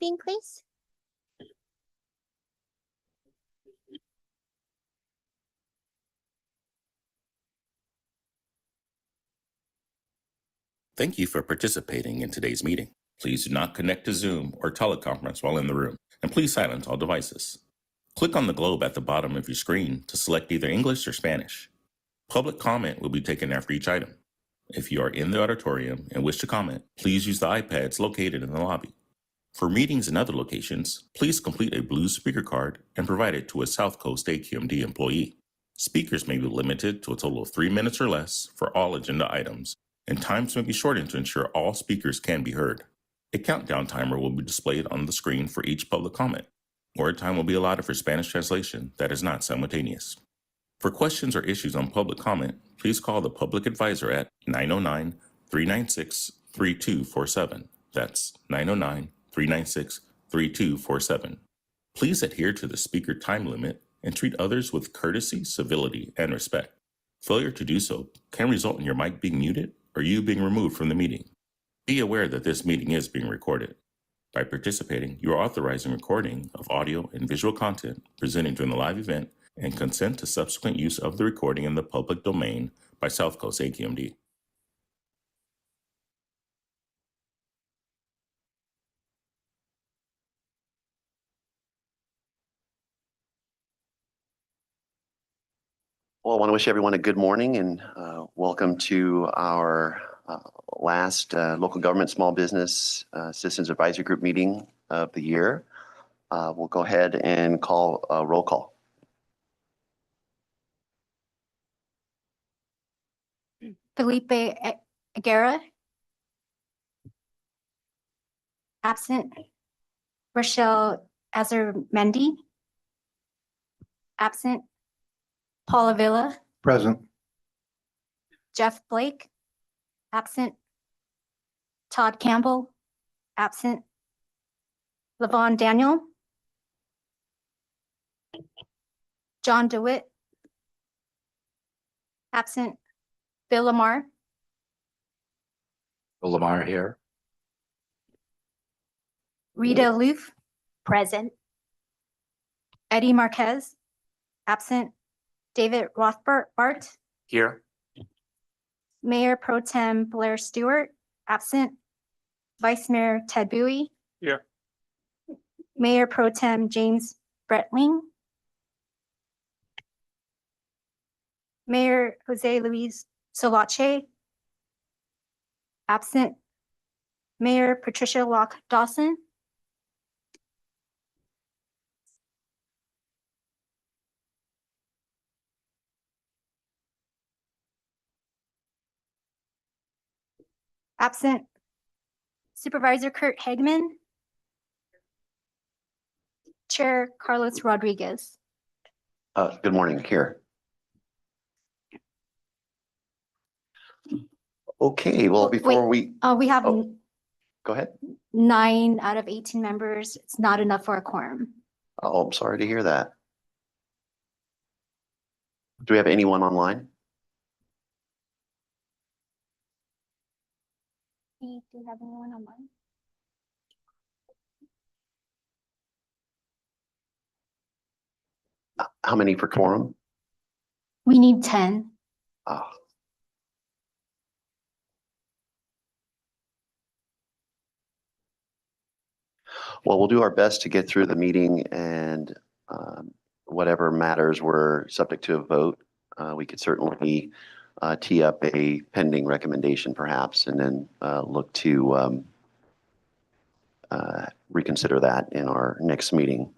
housekeeping, please? Thank you for participating in today's meeting. Please do not connect to Zoom or teleconference while in the room, and please silence all devices. Click on the globe at the bottom of your screen to select either English or Spanish. Public comment will be taken after each item. If you are in the auditorium and wish to comment, please use the iPads located in the lobby. For meetings in other locations, please complete a blue speaker card and provide it to a South Coast AQMD employee. Speakers may be limited to a total of 3 minutes or less for all agenda items, and times may be shortened to ensure all speakers can be heard. A countdown timer will be displayed on the screen for each public comment. Word time will be allotted for Spanish translation that is not simultaneous. For questions or issues on public comment, please call the public advisor at 909-396-3247. That's 909-396-3247. Please adhere to the speaker time limit and treat others with courtesy, civility, and respect. Failure to do so can result in your mic being muted or you being removed from the meeting. Be aware that this meeting is being recorded. By participating, you are authorizing recording of audio and visual content presented during the live event and consent to subsequent use of the recording in the public domain by South Coast AQMD. Well, I want to wish everyone a good morning and welcome to our last local government small business citizens advisory group meeting of the year. We'll go ahead and call a roll call. Felipe Aguera. Absent. Rochelle Azarmendi. Absent. Paul Avila. Present. Jeff Blake. Absent. Todd Campbell. Absent. Levon Daniel. John DeWitt. Absent. Bill Lamar. Bill Lamar here. Rita Loof. Present. Eddie Marquez. Absent. David Rothbart. Here. Mayor Pro Tem Blair Stewart. Absent. Vice Mayor Ted Bowie. Here. Mayor Pro Tem James Bretling. Mayor Jose Luis Solache. Absent. Mayor Patricia Locke Dawson. Absent. Supervisor Kurt Hagman. Chair Carlos Rodriguez. Good morning, here. Okay, well, before we have go ahead. 9 out of 18 members. It's not enough for a quorum. Oh, I'm sorry to hear that. Do we have anyone online? Do you have anyone online? How many for quorum? We need 10. Oh. Well, we'll do our best to get through the meeting, and whatever matters were subject to a vote, we could certainly tee up a pending recommendation perhaps, and then look to reconsider that in our next meeting.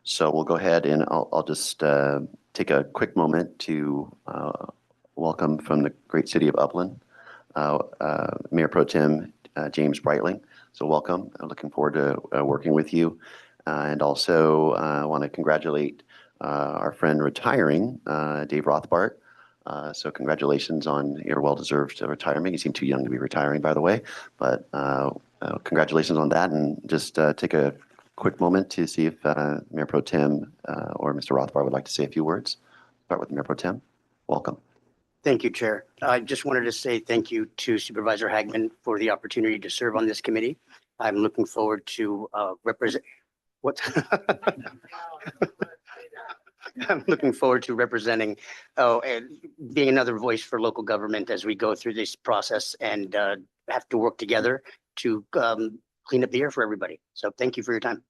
So we'll go ahead and I'll just take a quick moment to welcome from the great city of Upland, Mayor Pro Tem James Breitling. So welcome. I'm looking forward to working with you. And also I want to congratulate our friend retiring, Dave Rothbart. So congratulations on your well-deserved retirement. You seem too young to be retiring, by the way, but congratulations on that. And just take a quick moment to see if Mayor Pro Tem or Mr. Rothbart would like to say a few words. Start with Mayor Pro Tem. Welcome. Thank you, Chair. I just wanted to say thank you to Supervisor Hagman for the opportunity to serve on this committee. I'm looking forward to represent what I'm looking forward to representing, and being another voice for local government as we go through this process and have to work together to clean up the air for everybody. So thank you for your time.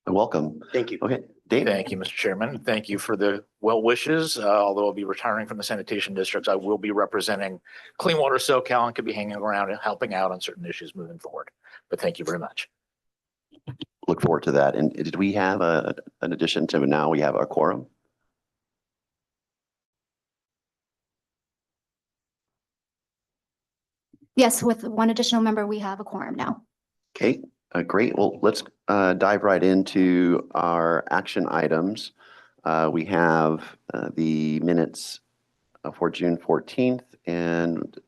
Welcome. Thank you. Okay, Dave. Thank you, Mr. Chairman. Thank you for the well wishes. Although I'll be retiring from the sanitation districts, I will be representing Clean Water SoCal and could be hanging around and helping out on certain issues moving forward. But thank you very much. Look forward to that. And did we have an addition to now we have a quorum? Yes, with one additional member, we have a quorum now. Okay, great. Well, let's dive right into our action items. We have the minutes for June 14th and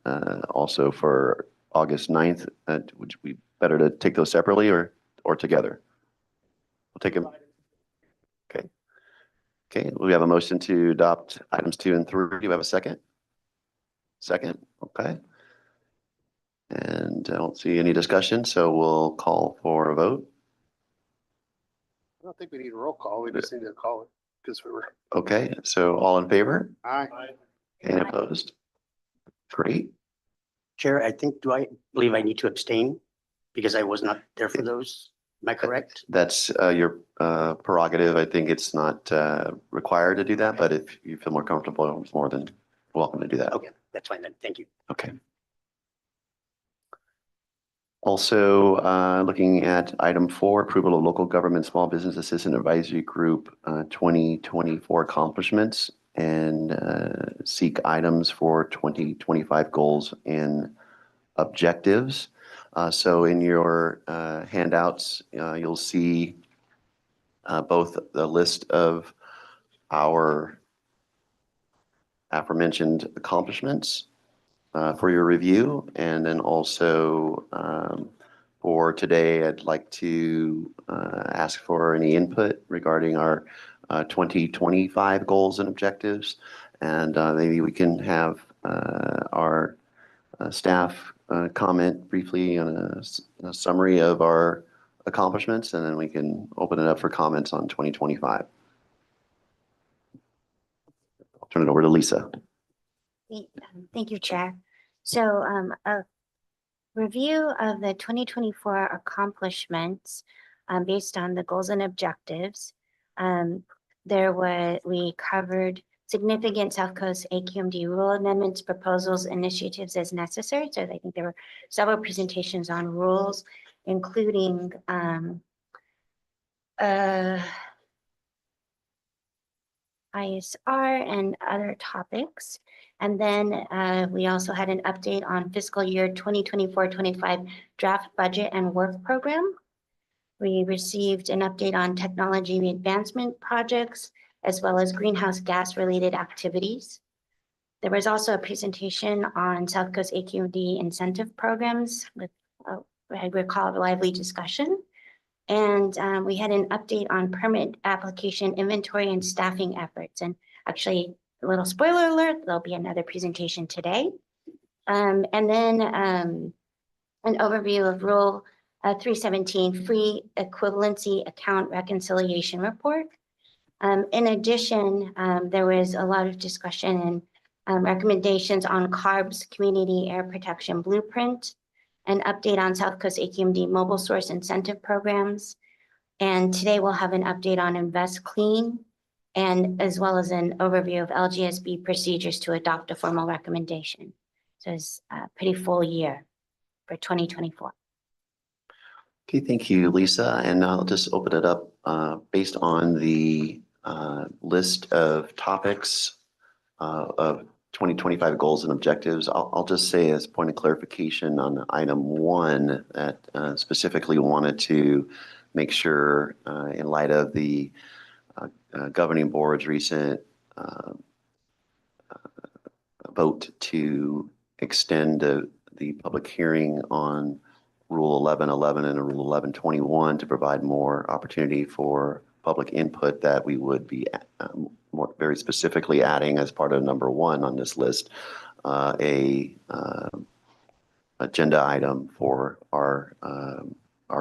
also for August 9th. Would it be better to take those separately or together? We'll take them. Okay. Okay, we have a motion to adopt items 2 and 3. Do you have a second? Second, okay. And I don't see any discussion, so we'll call for a vote. I don't think we need a roll call. We just need to call it because we were. Okay, so all in favor? Aye. Any opposed? Great. Chair, I believe I need to abstain because I was not there for those. Am I correct? That's your prerogative. I think it's not required to do that, but if you feel more comfortable, it's more than welcome to do that. Okay, that's fine then. Thank you. Okay. Also, looking at item 4, approval of local government small business assistant advisory group 2024 accomplishments and seek items for 2025 goals and objectives. So in your handouts, you'll see both the list of our aforementioned accomplishments for your review. And then also for today, I'd like to ask for any input regarding our 2025 goals and objectives. And maybe we can have our staff comment briefly on a summary of our accomplishments, and then we can open it up for comments on 2025. I'll turn it over to Lisa. Thank you, Chair. So a review of the 2024 accomplishments based on the goals and objectives. We covered significant South Coast AQMD rule amendments, proposals, initiatives as necessary. So I think there were several presentations on rules, including ISR and other topics. And then we also had an update on fiscal year 2024-25 draft budget and work program. We received an update on technology advancement projects, as well as greenhouse gas related activities. There was also a presentation on South Coast AQMD incentive programs with, I recall, a lively discussion. And we had an update on permit application inventory and staffing efforts. And actually, a little spoiler alert, there'll be another presentation today. And then an overview of Rule 317, Free Equivalency Account Reconciliation Report. In addition, there was a lot of discussion and recommendations on CARB's Community Air Protection Blueprint, an update on South Coast AQMD mobile source incentive programs. And today we'll have an update on Invest Clean, and as well as an overview of LGSB procedures to adopt a formal recommendation. So it's a pretty full year for 2024. Okay, thank you, Lisa. And I'll just open it up based on the list of topics of 2025 goals and objectives. I'll just say as point of clarification on item 1 that specifically wanted to make sure in light of the governing board's recent vote to extend the public hearing on Rule 1111 and Rule 1121 to provide more opportunity for public input, that we would be very specifically adding as part of number 1 on this list a agenda item for our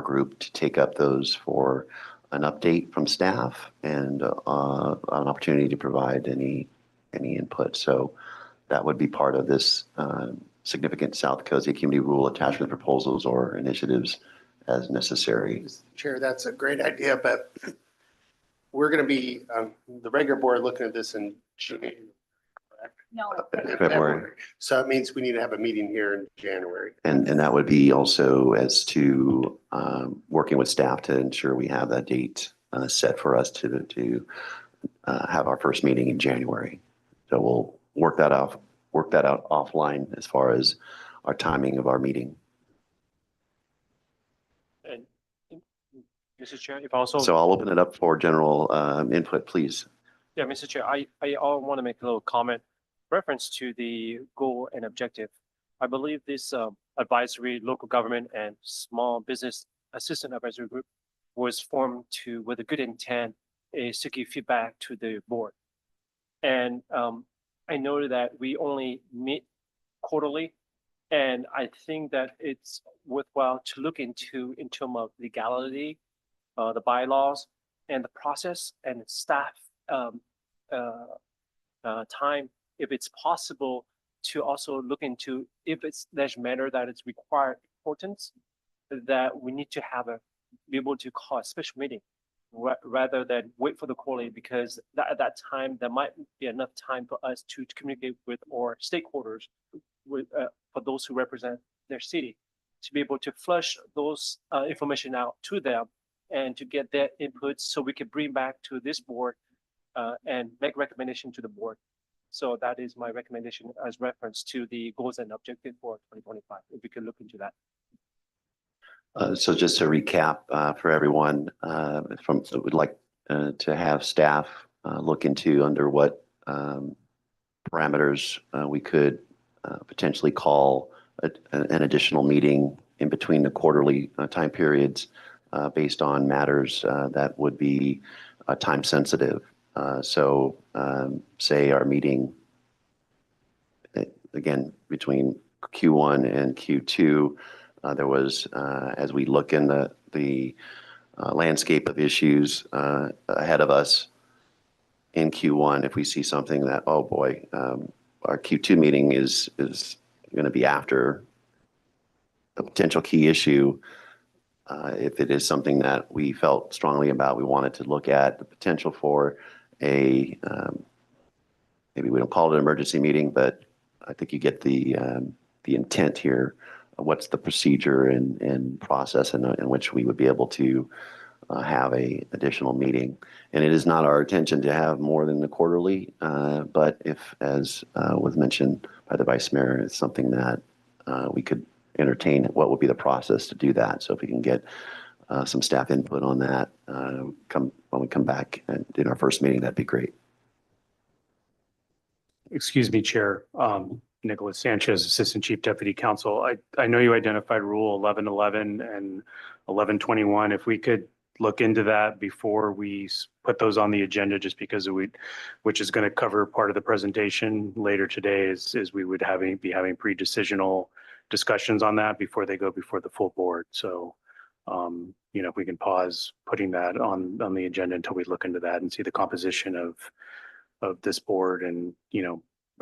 group to take up those for an update from staff and an opportunity to provide any input. So that would be part of this significant South Coast AQMD rule attachment proposals or initiatives as necessary. Chair, that's a great idea, but we're going to be, the regular board looking at this in January. No. February. So it means we need to have a meeting here in January. And that would be also as to working with staff to ensure we have that date set for us to have our first meeting in January. So we'll work that out offline as far as our timing of our meeting. And Mr. Chair, if also. So I'll open it up for general input, please. Yeah, Mr. Chair, I want to make a little comment reference to the goal and objective. I believe this advisory local government and small business assistant advisory group was formed with a good intent is to give feedback to the board. And I know that we only meet quarterly, and I think that it's worthwhile to look into in terms of legality, the bylaws, and the process and staff time. If it's possible to also look into if there's matter that is required importance, that we need to be able to call a special meeting rather than wait for the quarterly, because at that time there might be enough time for us to communicate with our stakeholders, for those who represent their city, to be able to flush those information out to them and to get their input so we can bring back to this board and make recommendation to the board. So that is my recommendation as reference to the goals and objective for 2025. If we could look into that. So just to recap for everyone, would like to have staff look into under what parameters we could potentially call an additional meeting in between the quarterly time periods based on matters that would be time sensitive. So say our meeting, again, between Q1 and Q2, there was, as we look in the landscape of issues ahead of us in Q1, if we see something that, oh boy, our Q2 meeting is going to be after a potential key issue. If it is something that we felt strongly about, we wanted to look at the potential for maybe we don't call it an emergency meeting, but I think you get the intent here. What's the procedure and process in which we would be able to have a additional meeting. And it is not our intention to have more than the quarterly, but if, as was mentioned by the Vice Mayor, it's something that we could entertain, what would be the process to do that. So if we can get some staff input on that when we come back and in our first meeting, that'd be great. Excuse me, Chair. Nicholas Sanchez, Assistant Chief Deputy Counsel. I know you identified Rule 1111 and 1121. If we could look into that before we put those on the agenda, just because which is going to cover part of the presentation later today, is we would be having pre-decisional discussions on that before they go before the full board. So, if we can pause putting that on the agenda until we look into that and see the composition of this board and,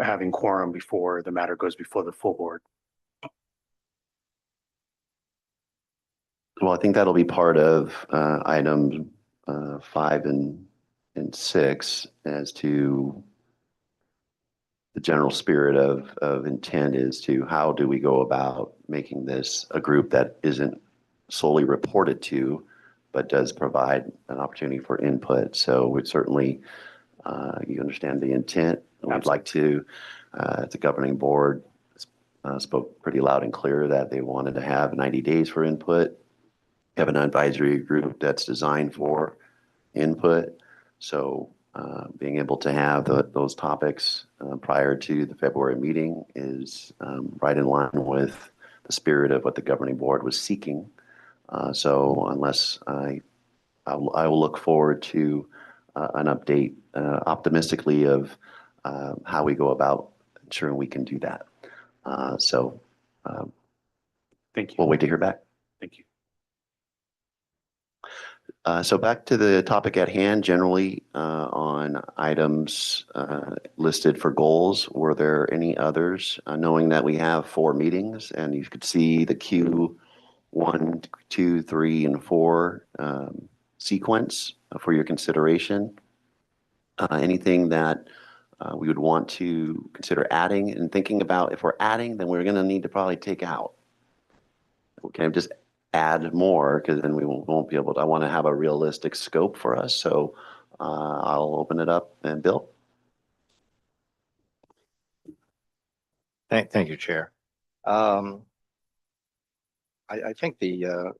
having quorum before the matter goes before the full board. Well, I think that'll be part of items 5 and 6 as to the general spirit of intent is to how do we go about making this a group that isn't solely reported to, but does provide an opportunity for input. So we'd certainly, you understand the intent. We'd like to, the governing board spoke pretty loud and clear that they wanted to have 90 days for input. Have an advisory group that's designed for input. So being able to have those topics prior to the February meeting is right in line with the spirit of what the governing board was seeking. So unless I will look forward to an update optimistically of how we go about ensuring we can do that. So Thank you. We'll wait to hear back. Thank you. So back to the topic at hand, generally on items listed for goals, were there any others? Knowing that we have 4 meetings and you could see the Q1, 2, 3, and 4 sequence for your consideration. Anything that we would want to consider adding and thinking about if we're adding, then we're going to need to probably take out. Okay, just add more because then we won't be able to. I want to have a realistic scope for us. So I'll open it up. And Bill? Thank you, Chair. I think the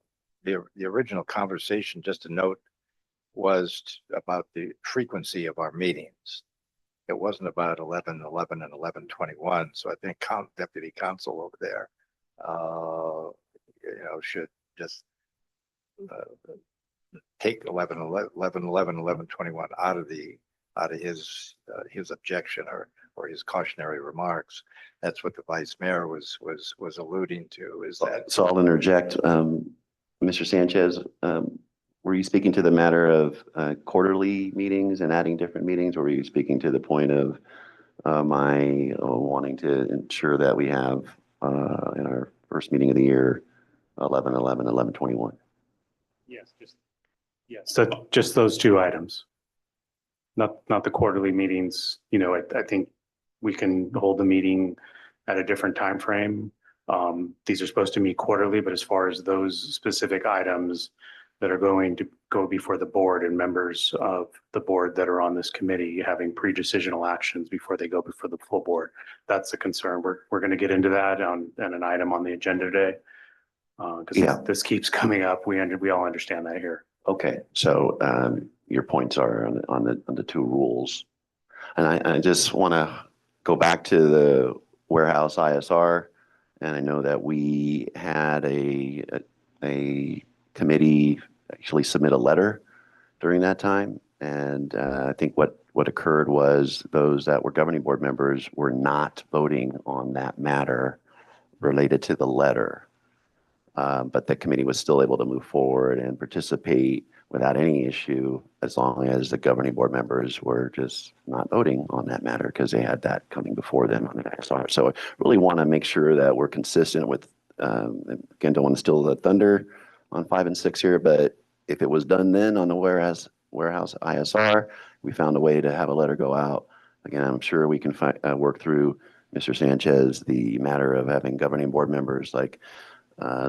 original conversation, just a note, was about the frequency of our meetings. It wasn't about 11:11 and 11:21. So I think Deputy Counsel over there, should just take 11:11, 11:21 out of his objection or his cautionary remarks. That's what the Vice Mayor was alluding to. Is that So I'll interject, Mr. Sanchez. Were you speaking to the matter of quarterly meetings and adding different meetings, or were you speaking to the point of my wanting to ensure that we have in our first meeting of the year 11:11, 11:21? Yes, so just those 2 items, not the quarterly meetings. I think we can hold the meeting at a different time frame. These are supposed to meet quarterly, but as far as those specific items that are going to go before the board and members of the board that are on this committee having pre-decisional actions before they go before the full board, that's a concern. We're going to get into that on an item on the agenda today. Because this keeps coming up. We all understand that here. Okay, so your points are on the 2 rules, and I just want to go back to the warehouse ISR, and I know that we had a committee actually submit a letter during that time, and I think what occurred was those that were governing board members were not voting on that matter related to the letter. But the committee was still able to move forward and participate without any issue as long as the governing board members were just not voting on that matter because they had that coming before them on the XR. So I really want to make sure that we're consistent with, again, don't want to steal the thunder on 5 and 6 here, but if it was done then on the warehouse ISR, we found a way to have a letter go out. Again, I'm sure we can work through, Mr. Sanchez, the matter of having governing board members like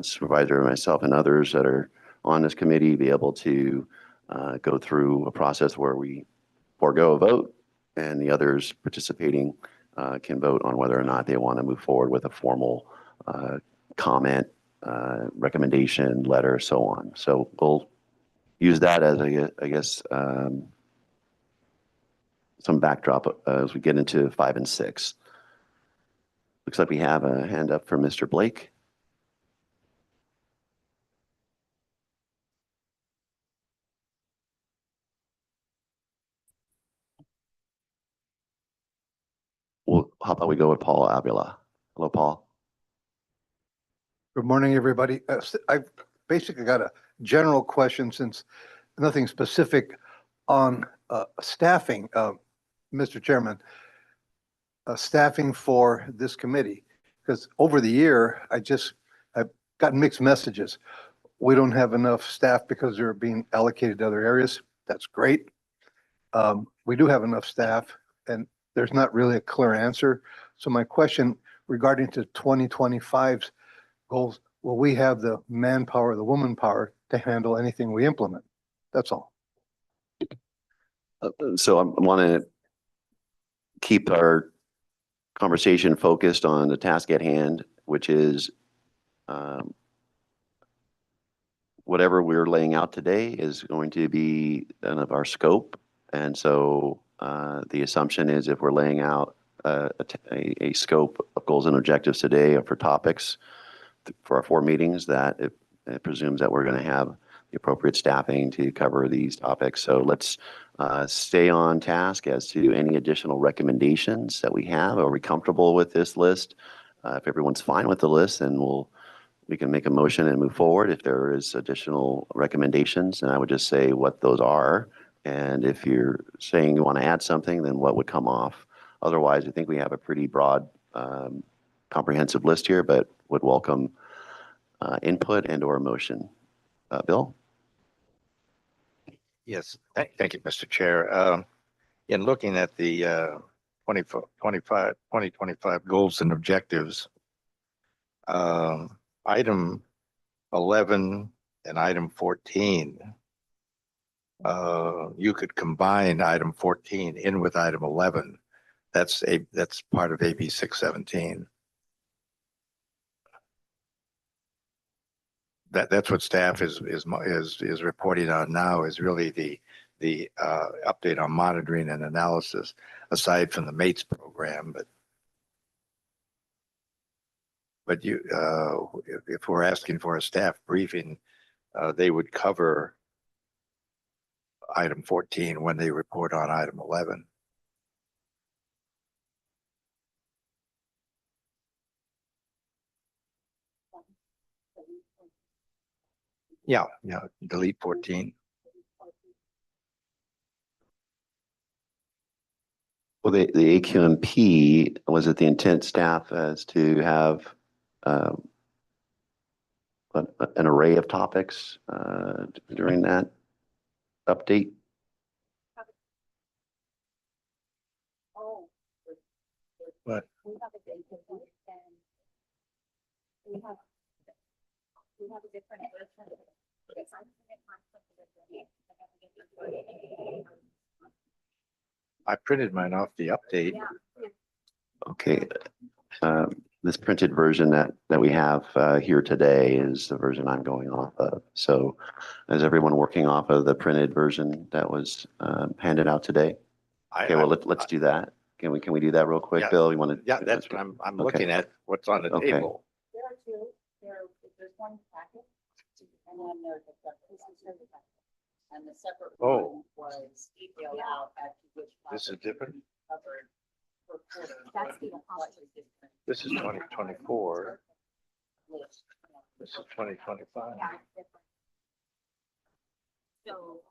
Supervisor, myself, and others that are on this committee be able to go through a process where we forego a vote and the others participating can vote on whether or not they want to move forward with a formal comment, recommendation, letter, so on. So we'll use that as, I guess, some backdrop as we get into 5 and 6. Looks like we have a hand up from Mr. Blake. Well, how about we go with Paul Avila? Hello, Paul. Good morning, everybody. I've basically got a general question since nothing specific on staffing, Mr. Chairman, staffing for this committee. Because over the year, I've gotten mixed messages. We don't have enough staff because they're being allocated to other areas. That's great. We do have enough staff, and there's not really a clear answer. So my question regarding to 2025's goals, will we have the manpower, the woman power to handle anything we implement? That's all. So I want to keep our conversation focused on the task at hand, which is whatever we're laying out today is going to be none of our scope. And so the assumption is if we're laying out a scope of goals and objectives today for topics for our 4 meetings, that it presumes that we're going to have the appropriate staffing to cover these topics. So let's stay on task as to any additional recommendations that we have. Are we comfortable with this list? If everyone's fine with the list, then we'll we can make a motion and move forward if there is additional recommendations, and I would just say what those are. And if you're saying you want to add something, then what would come off? Otherwise, I think we have a pretty broad, comprehensive list here, but would welcome input and or motion. Bill? Yes, thank you, Mr. Chair. In looking at the 2025 goals and objectives, item 11 and item 14, you could combine item 14 in with item 11. That's part of AB 617. That's what staff is reporting on now, is really the update on monitoring and analysis, aside from the MATES program. But you, if we're asking for a staff briefing, they would cover item 14 when they report on item 11. Yeah, delete 14. Well, the AQMP, was it the intent staff as to have an array of topics during that update? What? I printed mine off the update. Okay. This printed version that we have here today is the version I'm going off of. So is everyone working off of the printed version that was handed out today? Okay, well, let's do that. Can we do that real quick, Yeah. Bill? You want to? Yeah, that's what I'm Okay. looking at, what's on the Okay. table. There are two. There's one packet, and then there's a separate. And the separate Oh. one was detailed out as to which. This is different. Covered per quarter. That's the This is 2024. This is 2025. So.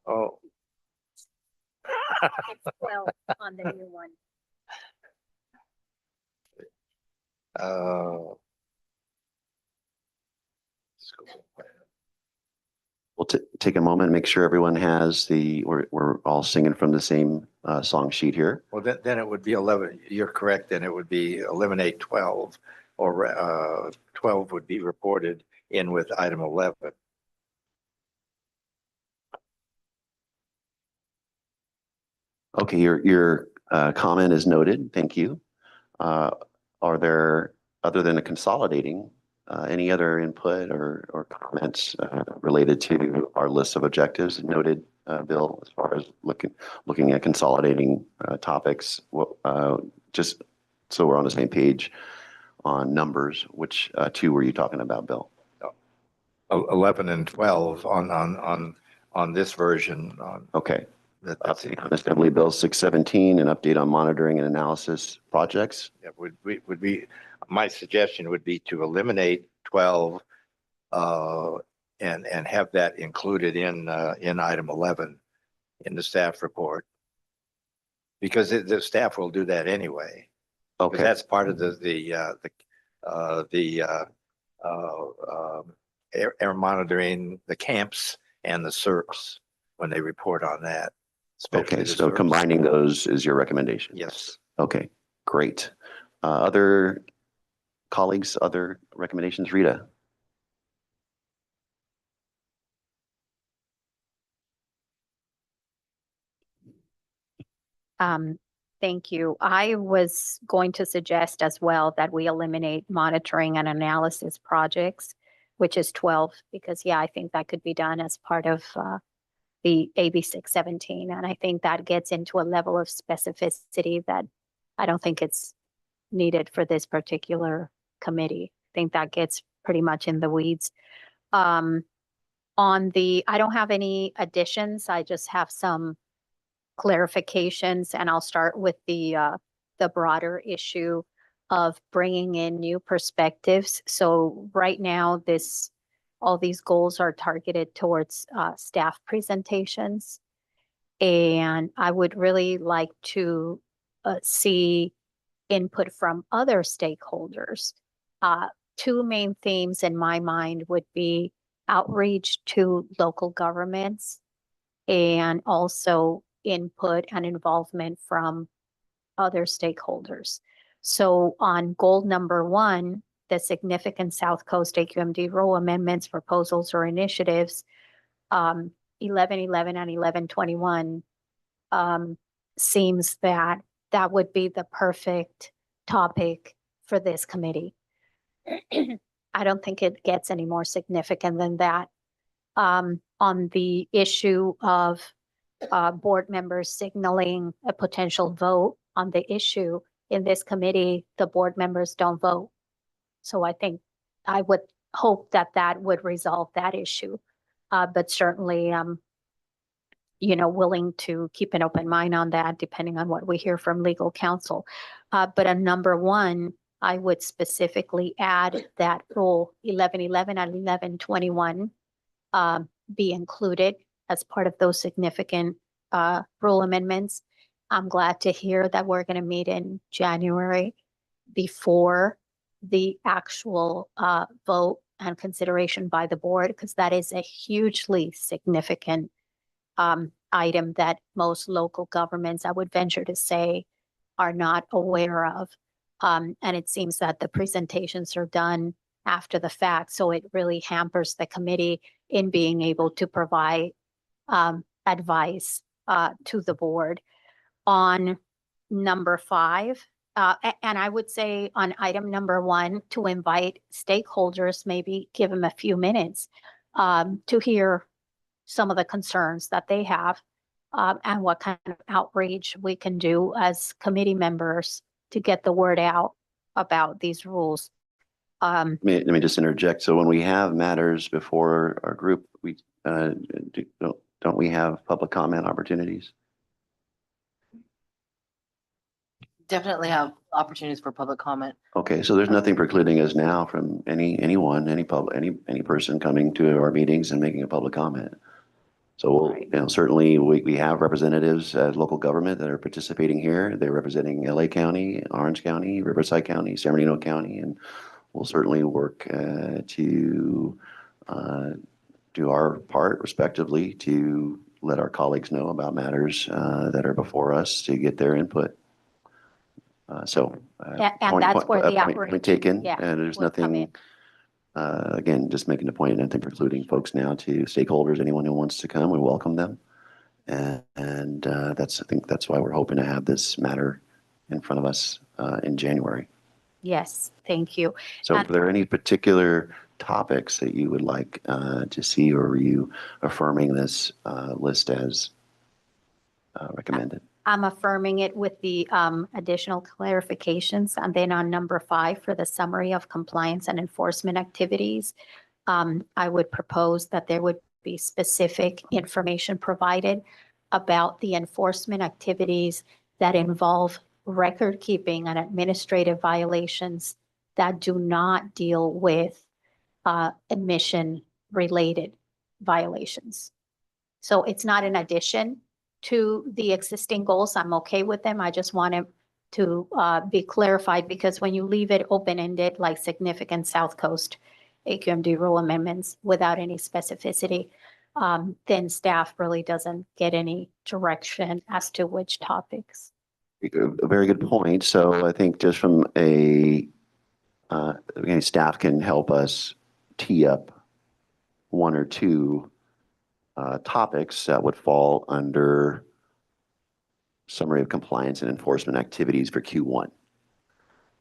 Oh, It's 12 on the new one. let's go back. We'll take a moment and make sure everyone has we're all singing from the same song sheet here. Well, then it would be 11. You're correct. Then it would be eliminate 12, or 12 would be reported in with item 11. Okay, your comment is noted. Thank you. Are there, other than a consolidating, any other input or comments related to our list of objectives noted, Bill, as far as looking at consolidating topics? Just so we're on the same page on numbers, which two were you talking about, Bill? 11 and 12 on this version. Okay. That's it. Assembly Bill 617, an update on monitoring and analysis projects. Yeah, would be my suggestion would be to eliminate 12 and have that included in item 11 in the staff report, because the staff will do that anyway. Okay. Because that's part of the air monitoring, the camps and the SERPs when they report on that. Okay, the so SERPs. combining those is your recommendation? Yes. Okay, great. Other colleagues, other recommendations? Rita? Thank you. I was going to suggest as well that we eliminate monitoring and analysis projects, which is 12, because yeah, I think that could be done as part of the AB 617. And I think that gets into a level of specificity that I don't think it's needed for this particular committee. I think that gets pretty much in the weeds. I don't have any additions. I just have some clarifications, and I'll start with the broader issue of bringing in new perspectives. So right now, all these goals are targeted towards staff presentations. And I would really like to see input from other stakeholders. Two main themes in my mind would be outreach to local governments and also input and involvement from other stakeholders. So on goal number 1, the significant South Coast AQMD rule amendments, proposals, or initiatives, 1111 and 1121 seems that that would be the perfect topic for this committee. I don't think it gets any more significant than that. On the issue of board members signaling a potential vote on the issue in this committee, the board members don't vote. So I think I would hope that that would resolve that issue. But certainly, willing to keep an open mind on that, depending on what we hear from legal counsel. But on number 1, I would specifically add that rule 1111 and 1121 be included as part of those significant rule amendments. I'm glad to hear that we're going to meet in January before the actual vote and consideration by the board, because that is a hugely significant item that most local governments, I would venture to say, are not aware of. And it seems that the presentations are done after the fact, so it really hampers the committee in being able to provide advice to the board. On number 5, and I would say on item number 1, to invite stakeholders, maybe give them a few minutes to hear some of the concerns that they have and what kind of outreach we can do as committee members to get the word out about these rules. Let me just interject. So when we have matters before our group, we don't we have public comment opportunities? Definitely have opportunities for public comment. Okay, so there's nothing precluding us now from anyone, any person coming to our meetings and making a public comment. So we'll, certainly we have representatives at local government that are participating here. They're representing LA County, Orange County, Riverside County, San Bernardino County, and we'll certainly work to do our part respectively to let our colleagues know about matters that are before us to get their input. And that's where the outreach, point taken, yeah, and there's will come nothing, in. again, just making the point, nothing precluding folks now to stakeholders, anyone who wants to come, we welcome them. And I think that's why we're hoping to have this matter in front of us in January. Yes, thank you. So are there any particular topics that you would like to see, or are you affirming this list as recommended? I'm affirming it with the additional clarifications. And then on number 5, for the summary of compliance and enforcement activities, I would propose that there would be specific information provided about the enforcement activities that involve record keeping and administrative violations that do not deal with admission related violations. So it's not an addition to the existing goals. I'm okay with them. I just want it to be clarified, because when you leave it open-ended, like significant South Coast AQMD rule amendments without any specificity, then staff really doesn't get any direction as to which topics. A very good point. So I think just from again, staff can help us tee up 1 or 2 topics that would fall under summary of compliance and enforcement activities for Q1.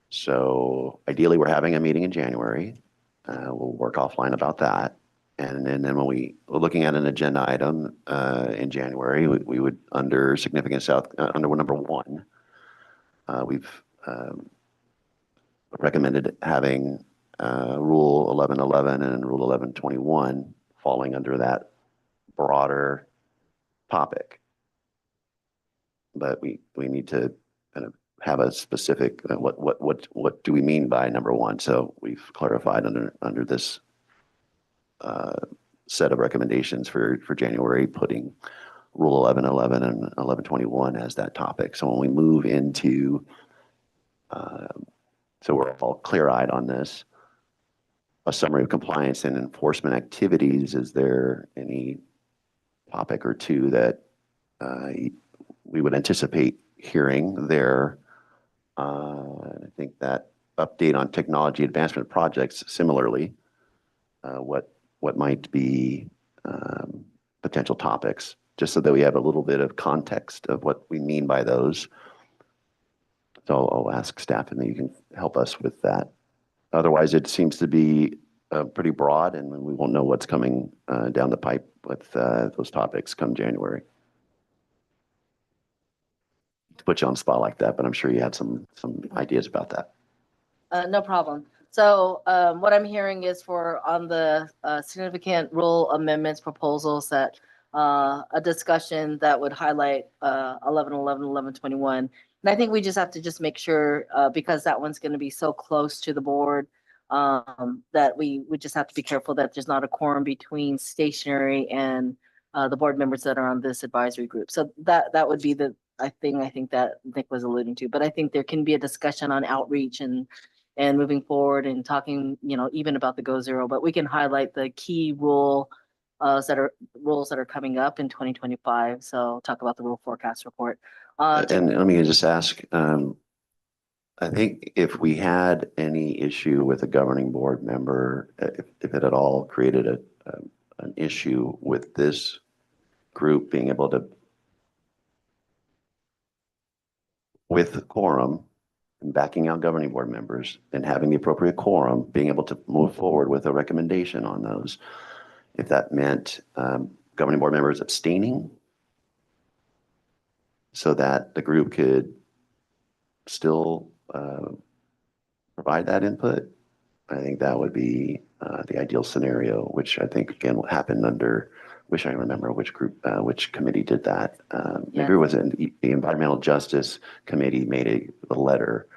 So ideally, we're having a meeting in January. We'll work offline about that. And then when we're looking at an agenda item in January, we would, under significant South, under number 1, we've recommended having Rule 1111 and Rule 1121 falling under that broader topic. But we need to kind of have a specific, what do we mean by number one? So we've clarified under this set of recommendations for January, putting Rule 1111 and 1121 as that topic. So when we move into, so we're all clear-eyed on this, a summary of compliance and enforcement activities, is there any topic or two that we would anticipate hearing there? I think that update on technology advancement projects, similarly, what might be potential topics, just so that we have a little bit of context of what we mean by those. So I'll ask staff and then you can help us with that. Otherwise, it seems to be pretty broad and we won't know what's coming down the pipe with those topics come January. To put you on the spot like that, but I'm sure you had some ideas about that. No problem. So what I'm hearing is on the significant rule amendments proposals that a discussion that would highlight 1111, 1121. And I think we just have to just make sure, because that one's going to be so close to the board, that we would just have to be careful that there's not a quorum between stationary and the board members that are on this advisory group. So that would be the I think that Nick was alluding to. But I think there can be a discussion on outreach and moving forward and talking, even about the Go Zero. But we can highlight the key rules that are coming up in 2025. So talk about the rule forecast report. And let me just ask, I think if we had any issue with a governing board member, if it at all created an issue with this group being able to, with quorum and backing out governing board members and having the appropriate quorum, being able to move forward with a recommendation on those, if that meant governing board members abstaining so that the group could still provide that input, I think that would be the ideal scenario, which I think, again, will happen under, wish I remember which group, which committee did that. Maybe it was the Environmental Justice Committee made a letter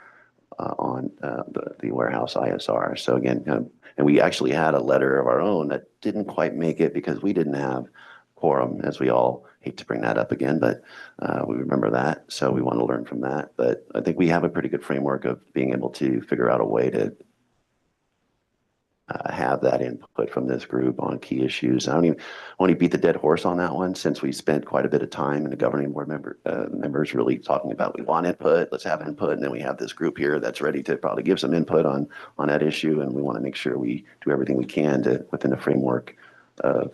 on the warehouse ISR. So again, and we actually had a letter of our own that didn't quite make it because we didn't have quorum, as we all hate to bring that up again, but we remember that. So we want to learn from that. But I think we have a pretty good framework of being able to figure out a way to have that input from this group on key issues. I don't even want to beat the dead horse on that one, since we spent quite a bit of time and the governing board members really talking about, we want input, let's have input. And then we have this group here that's ready to probably give some input on that issue. And we want to make sure we do everything we can to, within the framework of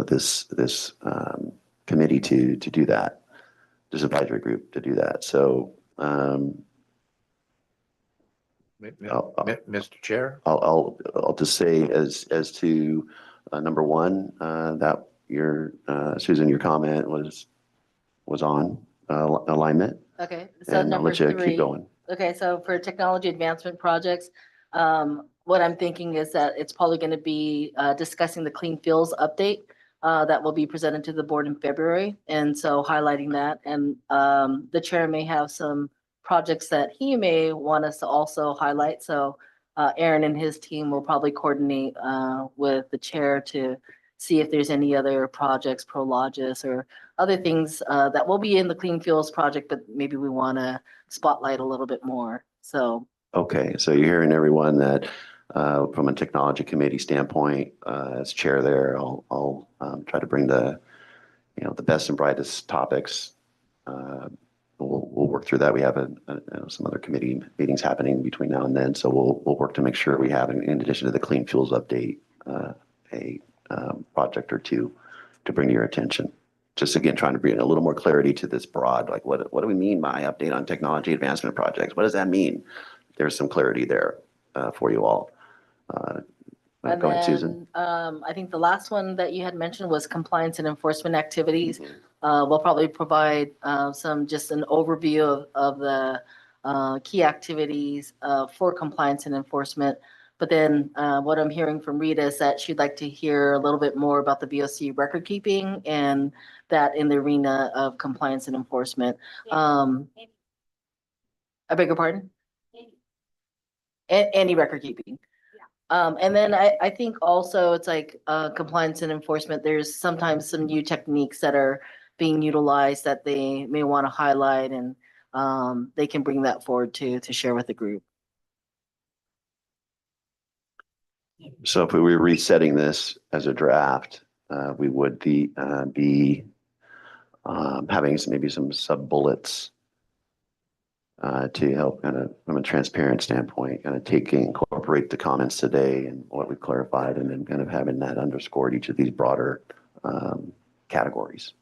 this committee to do that, this advisory group to do that. So, Mr. Chair? I'll just say as to number one, that Susan, your comment was on alignment. Okay, so And I'll number let you three. keep going. Okay, so for technology advancement projects, what I'm thinking is that it's probably going to be discussing the Clean Fuels update that will be presented to the board in February. And so highlighting that, and the chair may have some projects that he may want us to also highlight. So Aaron and his team will probably coordinate with the chair to see if there's any other projects, Prologis or other things that will be in the Clean Fuels project, but maybe we want to spotlight a little bit more. So. Okay, so you're hearing everyone that from a technology committee standpoint, as chair there, I'll try to bring the best and brightest topics. We'll work through that. We have some other committee meetings happening between now and then, so we'll work to make sure we have, in addition to the Clean Fuels update, a project or two to bring to your attention. Just again, trying to bring a little more clarity to this broad, like what do we mean by update on technology advancement projects? What does that mean? There's some clarity there for you all. And go ahead, Susan. I think the last one that you had mentioned was compliance and enforcement activities. We'll probably provide just an overview of the key activities for compliance and enforcement. But then what I'm hearing from Rita is that she'd like to hear a little bit more about the VOC record keeping and that in the arena of compliance and enforcement. I beg your pardon? Any record keeping. And then I think also it's like compliance and enforcement, there's sometimes some new techniques that are being utilized that they may want to highlight, and they can bring that forward to share with the group. So if we were resetting this as a draft, we would be having maybe some sub-bullets to help kind of, from a transparent standpoint, kind of incorporate the comments today and what we've clarified, and then kind of having that underscored each of these broader categories.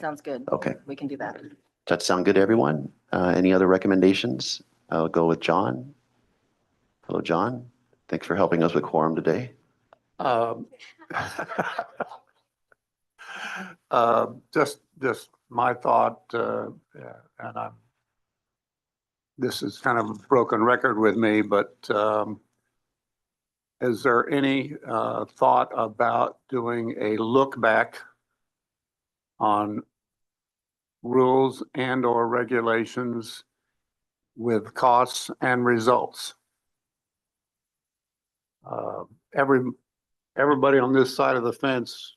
Sounds good. Okay. We can do that. Does that sound good to everyone? Any other recommendations? I'll go with John. Hello, John. Thanks for helping us with quorum today. Just my thought, and this is kind of a broken record with me, but is there any thought about doing a look back on rules and or regulations with costs and results? Everybody on this side of the fence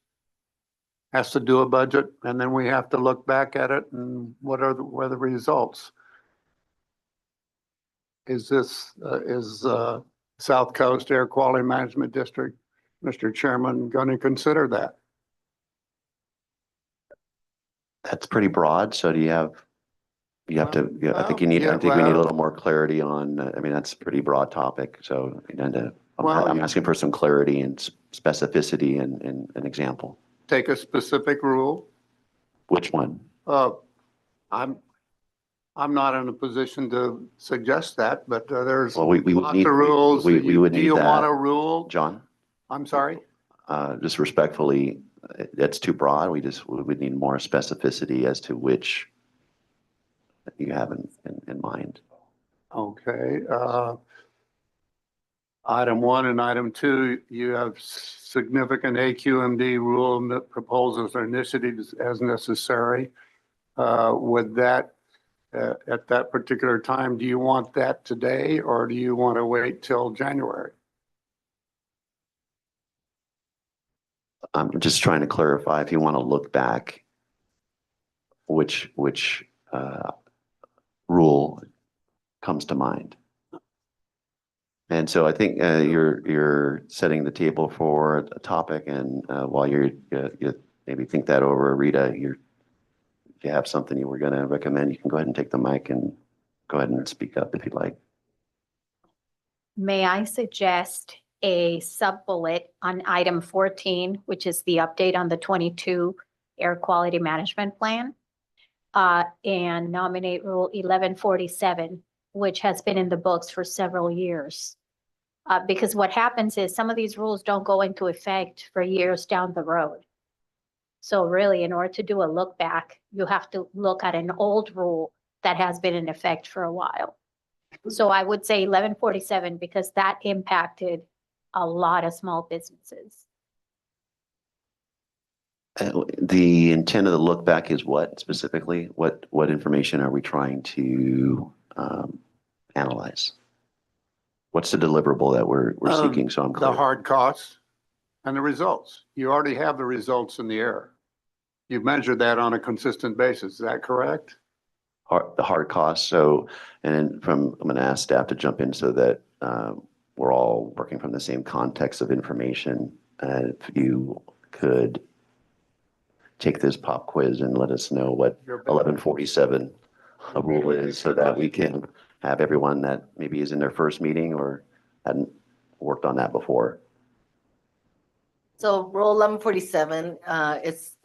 has to do a budget, and then we have to look back at it and what are the results? Is this, South Coast Air Quality Management District, Mr. Chairman, going to consider that? That's pretty broad. So do you have to, I think we need a little more clarity on, I mean, that's a pretty broad topic. So I'm asking for some clarity and specificity and an example. Take a specific rule. Which one? I'm not in a position to suggest that, but there's Well, we would lots need, of rules. we would Do need you want that. a rule? John, I'm sorry? just respectfully, that's too broad. We would need more specificity as to which you have in mind. Okay. Item 1 and item 2, you have significant AQMD rule proposals or initiatives as necessary. Would that, at that particular time, do you want that today or do you want to wait till January? I'm just trying to clarify if you want to look back, which rule comes to mind. And so I think you're setting the table for a topic, and while you maybe think that over, Rita, if you have something you were going to recommend, you can go ahead and take the mic and go ahead and speak up if you'd like. May I suggest a sub-bullet on item 14, which is the update on the 22 Air Quality Management Plan, and nominate Rule 1147, which has been in the books for several years. Because what happens is some of these rules don't go into effect for years down the road. So really, in order to do a look back, you have to look at an old rule that has been in effect for a while. So I would say 1147 because that impacted a lot of small businesses. The intent of the look back is what specifically? What information are we trying to analyze? What's the deliverable that we're seeking? So I'm clear. The hard costs and the results. You already have the results in the air. You've measured that on a consistent basis. Is that correct? The hard costs. So, and I'm going to ask staff to jump in so that we're all working from the same context of information. If you could take this pop quiz and let us know what 1147 rule is so that we can have everyone that maybe is in their first meeting or hadn't worked on that before. So Rule 1147, it's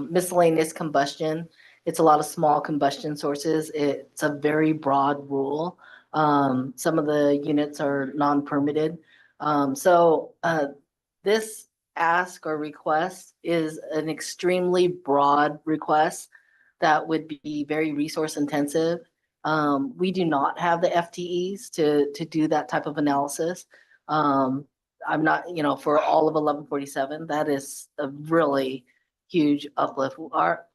miscellaneous combustion. It's a lot of small combustion sources. It's a very broad rule. Some of the units are non-permitted. This ask or request is an extremely broad request that would be very resource intensive. We do not have the FTEs to do that type of analysis. I'm not, for all of 1147, that is a really huge uplift.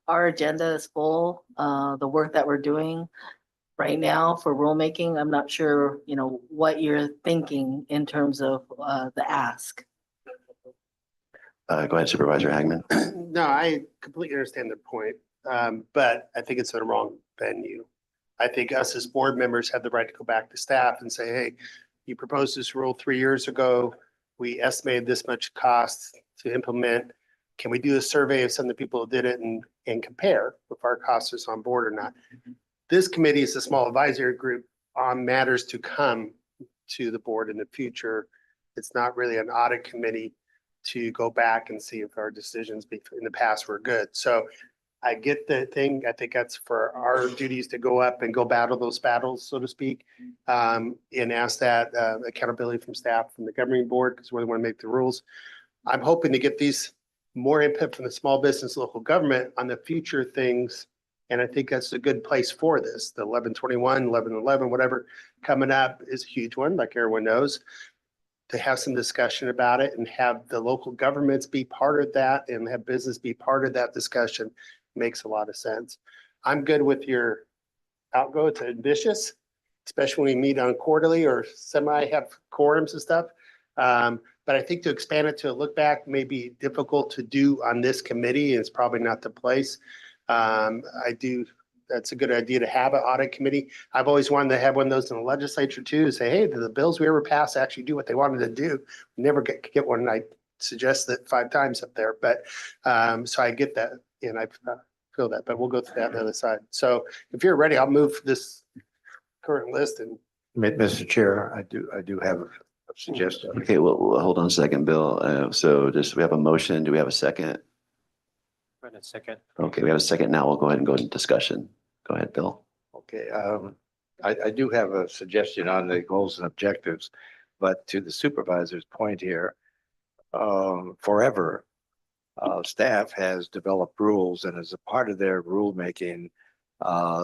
Our agenda is full. The work that we're doing right now for rulemaking, I'm not sure, what you're thinking in terms of the ask. Go ahead, Supervisor Hagman. No, I completely understand the point, but I think it's the wrong venue. I think us as board members have the right to go back to staff and say, hey, you proposed this rule 3 years ago. We estimated this much cost to implement. Can we do a survey of some of the people who did it and compare if our cost is on board or not? This committee is a small advisory group on matters to come to the board in the future. It's not really an audit committee to go back and see if our decisions in the past were good. So I get the thing. I think that's for our duties to go up and go battle those battles, so to speak, and ask that accountability from staff, from the governing board, because we're the one to make the rules. I'm hoping to get these more input from the small business, local government on the future things. And I think that's a good place for this. The 1121, 1111, whatever coming up is a huge one, like everyone knows. To have some discussion about it and have the local governments be part of that and have business be part of that discussion makes a lot of sense. I'm good with your outgo. It's ambitious, especially when we meet on quarterly or semi have quorums and stuff. But I think to expand it to a look back may be difficult to do on this committee. It's probably not the place. That's a good idea to have an audit committee. I've always wanted to have one of those in the legislature too, to say, hey, did the bills we ever pass actually do what they wanted to do? We never get one. And I suggest that 5 times up there, but so I get that and I feel that, but we'll go through that on the other side. So if you're ready, I'll move this current list. And Mr. Chair, I do have a suggestion. Okay, well, hold on a second, Bill. So we have a motion. Do we have a second? Wait a second. Okay, we have a second. Now we'll go ahead and go into discussion. Go ahead, Bill. Okay, I do have a suggestion on the goals and objectives, but to the supervisor's point here, forever, staff has developed rules, and as a part of their rulemaking,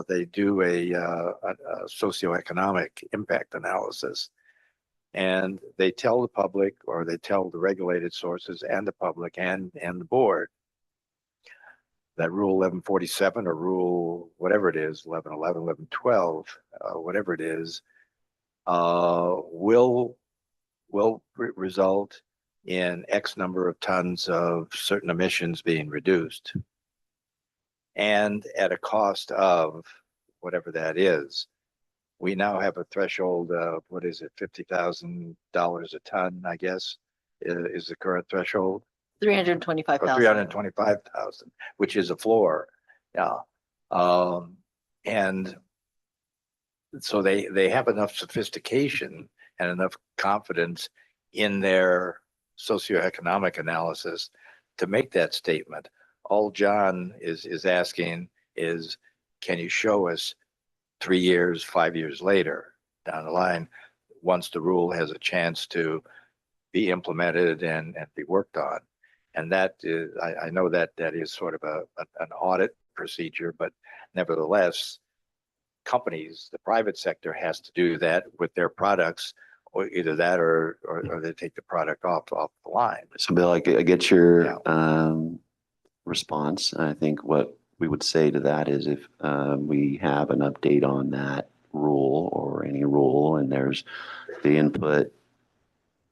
they do a socioeconomic impact analysis. And they tell the public, or they tell the regulated sources and the public and the board, that rule 1147 or rule whatever it is, 1111, 1112, whatever it is, will result in X number of tons of certain emissions being reduced. And at a cost of whatever that is. We now have a threshold of, what is it, $50,000 a ton, I guess, is the current threshold. 325,000. 325,000, which is a floor. Yeah. And so they have enough sophistication and enough confidence in their socioeconomic analysis to make that statement. All John is asking is, can you show us 3 years, 5 years later down the line, once the rule has a chance to be implemented and be worked on? And that is, I know that is sort of an audit procedure, but nevertheless, companies, the private sector has to do that with their products, or either that or they take the product off the line. So Bill, I get your response. I think what we would say to that is if we have an update on that rule or any rule and there's the input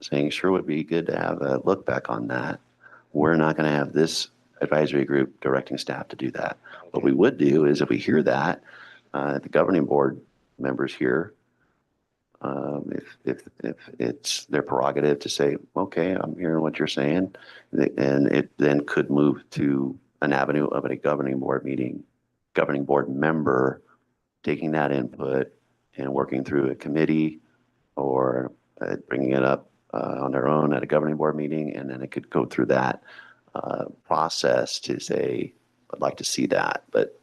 saying sure would be good to have a look back on that. We're not going to have this advisory group directing staff to do that. Okay. What we would do is if we hear that, the governing board members here, if it's their prerogative to say, okay, I'm hearing what you're saying, and it then could move to an avenue of a governing board meeting, governing board member taking that input and working through a committee or bringing it up on their own at a governing board meeting, and then it could go through that process to say, I'd like to see that. But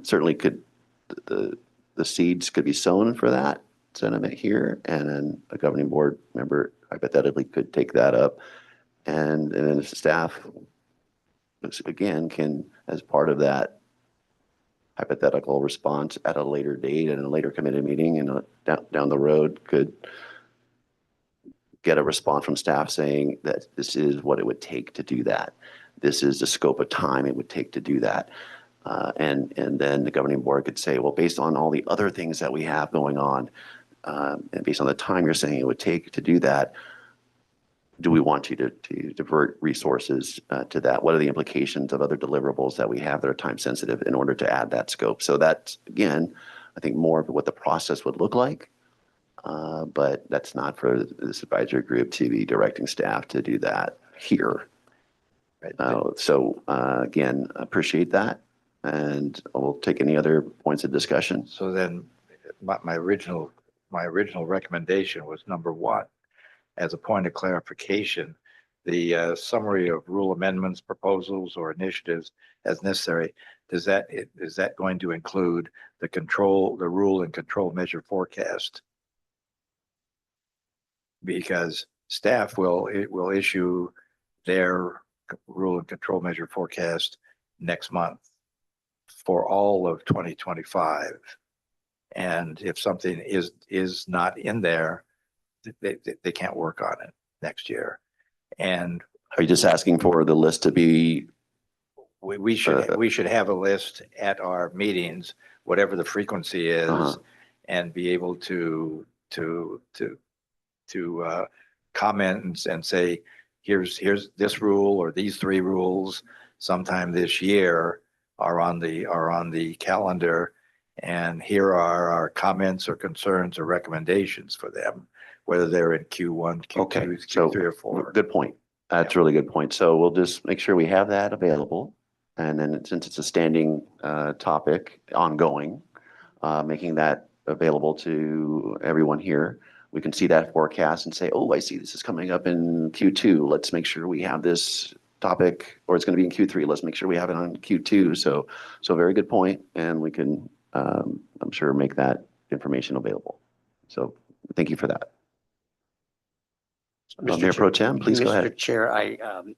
certainly could the seeds could be sown for that sentiment here, and then a governing board member hypothetically could take that up, and then the staff again can, as part of that hypothetical response at a later date and a later committee meeting and down the road, could get a response from staff saying that this is what it would take to do that. this is the scope of time it would take to do that. And then the governing board could say, well, based on all the other things that we have going on, and based on the time you're saying it would take to do that, do we want you to divert resources to that? What are the implications of other deliverables that we have that are time sensitive in order to add that scope? So that's, again, I think more of what the process would look like. But that's not for this advisory group to be directing staff to do that here. So again, appreciate that. And we'll take any other points of discussion. So then my original recommendation was number 1. As a point of clarification, the summary of rule amendments, proposals, or initiatives as necessary, is that going to include the rule and control measure forecast? Because staff will issue their rule and control measure forecast next month for all of 2025. And if something is not in there, they can't work on it next year. And Are you just asking for the list to be? we should have a list at our meetings, whatever the frequency is, and be able to comment and say, here's this rule or these 3 rules sometime this year are on the calendar, and here are our comments or concerns or recommendations for them, whether they're in Q1, Q2, Q3, or 4. Good point. That's a really good point. So we'll just make sure we have that available. And then since it's a standing topic, ongoing, making that available to everyone here. We can see that forecast and say, oh, I see this is coming up in Q2. Let's make sure we have this topic, or it's going to be in Q3. Let's make sure we have it on Q2. So very good point. And we can, I'm sure, make that information available. So thank you for that. Mayor Pro Tem, please go ahead. Mr. Chair, I'm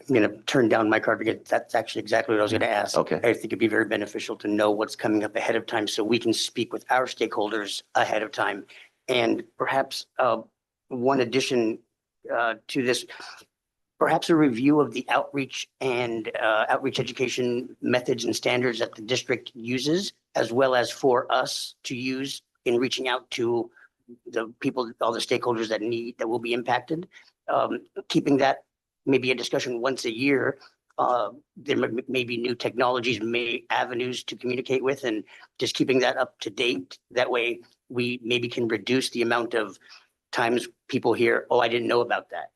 going to turn down my card because that's actually exactly what I was going to ask. Okay. I think it'd be very beneficial to know what's coming up ahead of time so we can speak with our stakeholders ahead of time. And perhaps one addition to this, perhaps a review of the outreach and outreach education methods and standards that the district uses, as well as for us to use in reaching out to the people, all the stakeholders that will be impacted. Keeping that maybe a discussion once a year. There may be new technologies, avenues to communicate with, and just keeping that up to date. That way we maybe can reduce the amount of times people hear, oh, I didn't know about that.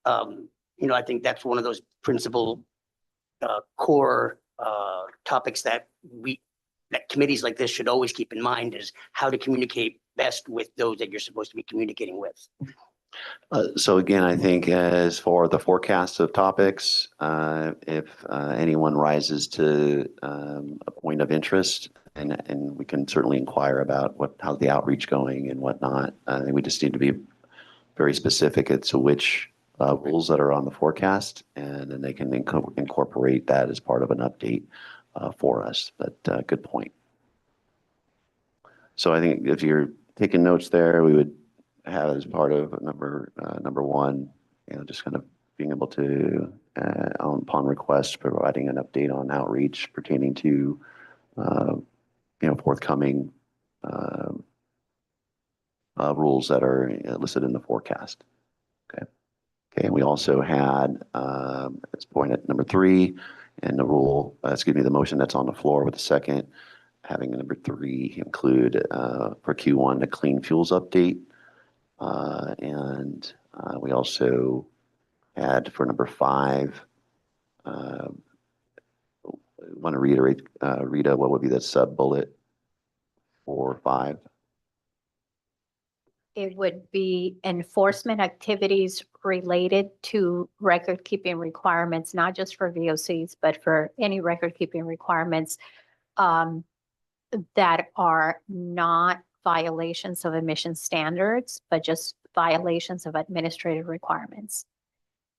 I think that's one of those principal core topics that committees like this should always keep in mind, is how to communicate best with those that you're supposed to be communicating with. So again, I think as for the forecast of topics, if anyone rises to a point of interest, and we can certainly inquire about how's the outreach going and whatnot. I think we just need to be very specific as to which rules that are on the forecast, and then they can incorporate that as part of an update for us. But good point. So I think if you're taking notes there, we would have as part of number 1, just kind of being able to, upon request, providing an update on outreach pertaining to, forthcoming rules that are listed in the forecast. Okay. And we also had, this point at number 3, and the rule, the motion that's on the floor with the second, having number 3 include for Q1 a clean fuels update. And we also had for number 5, want to reiterate, Rita, what would be the sub bullet for 5? It would be enforcement activities related to record keeping requirements, not just for VOCs, but for any record keeping requirements that are not violations of emission standards, but just violations of administrative requirements.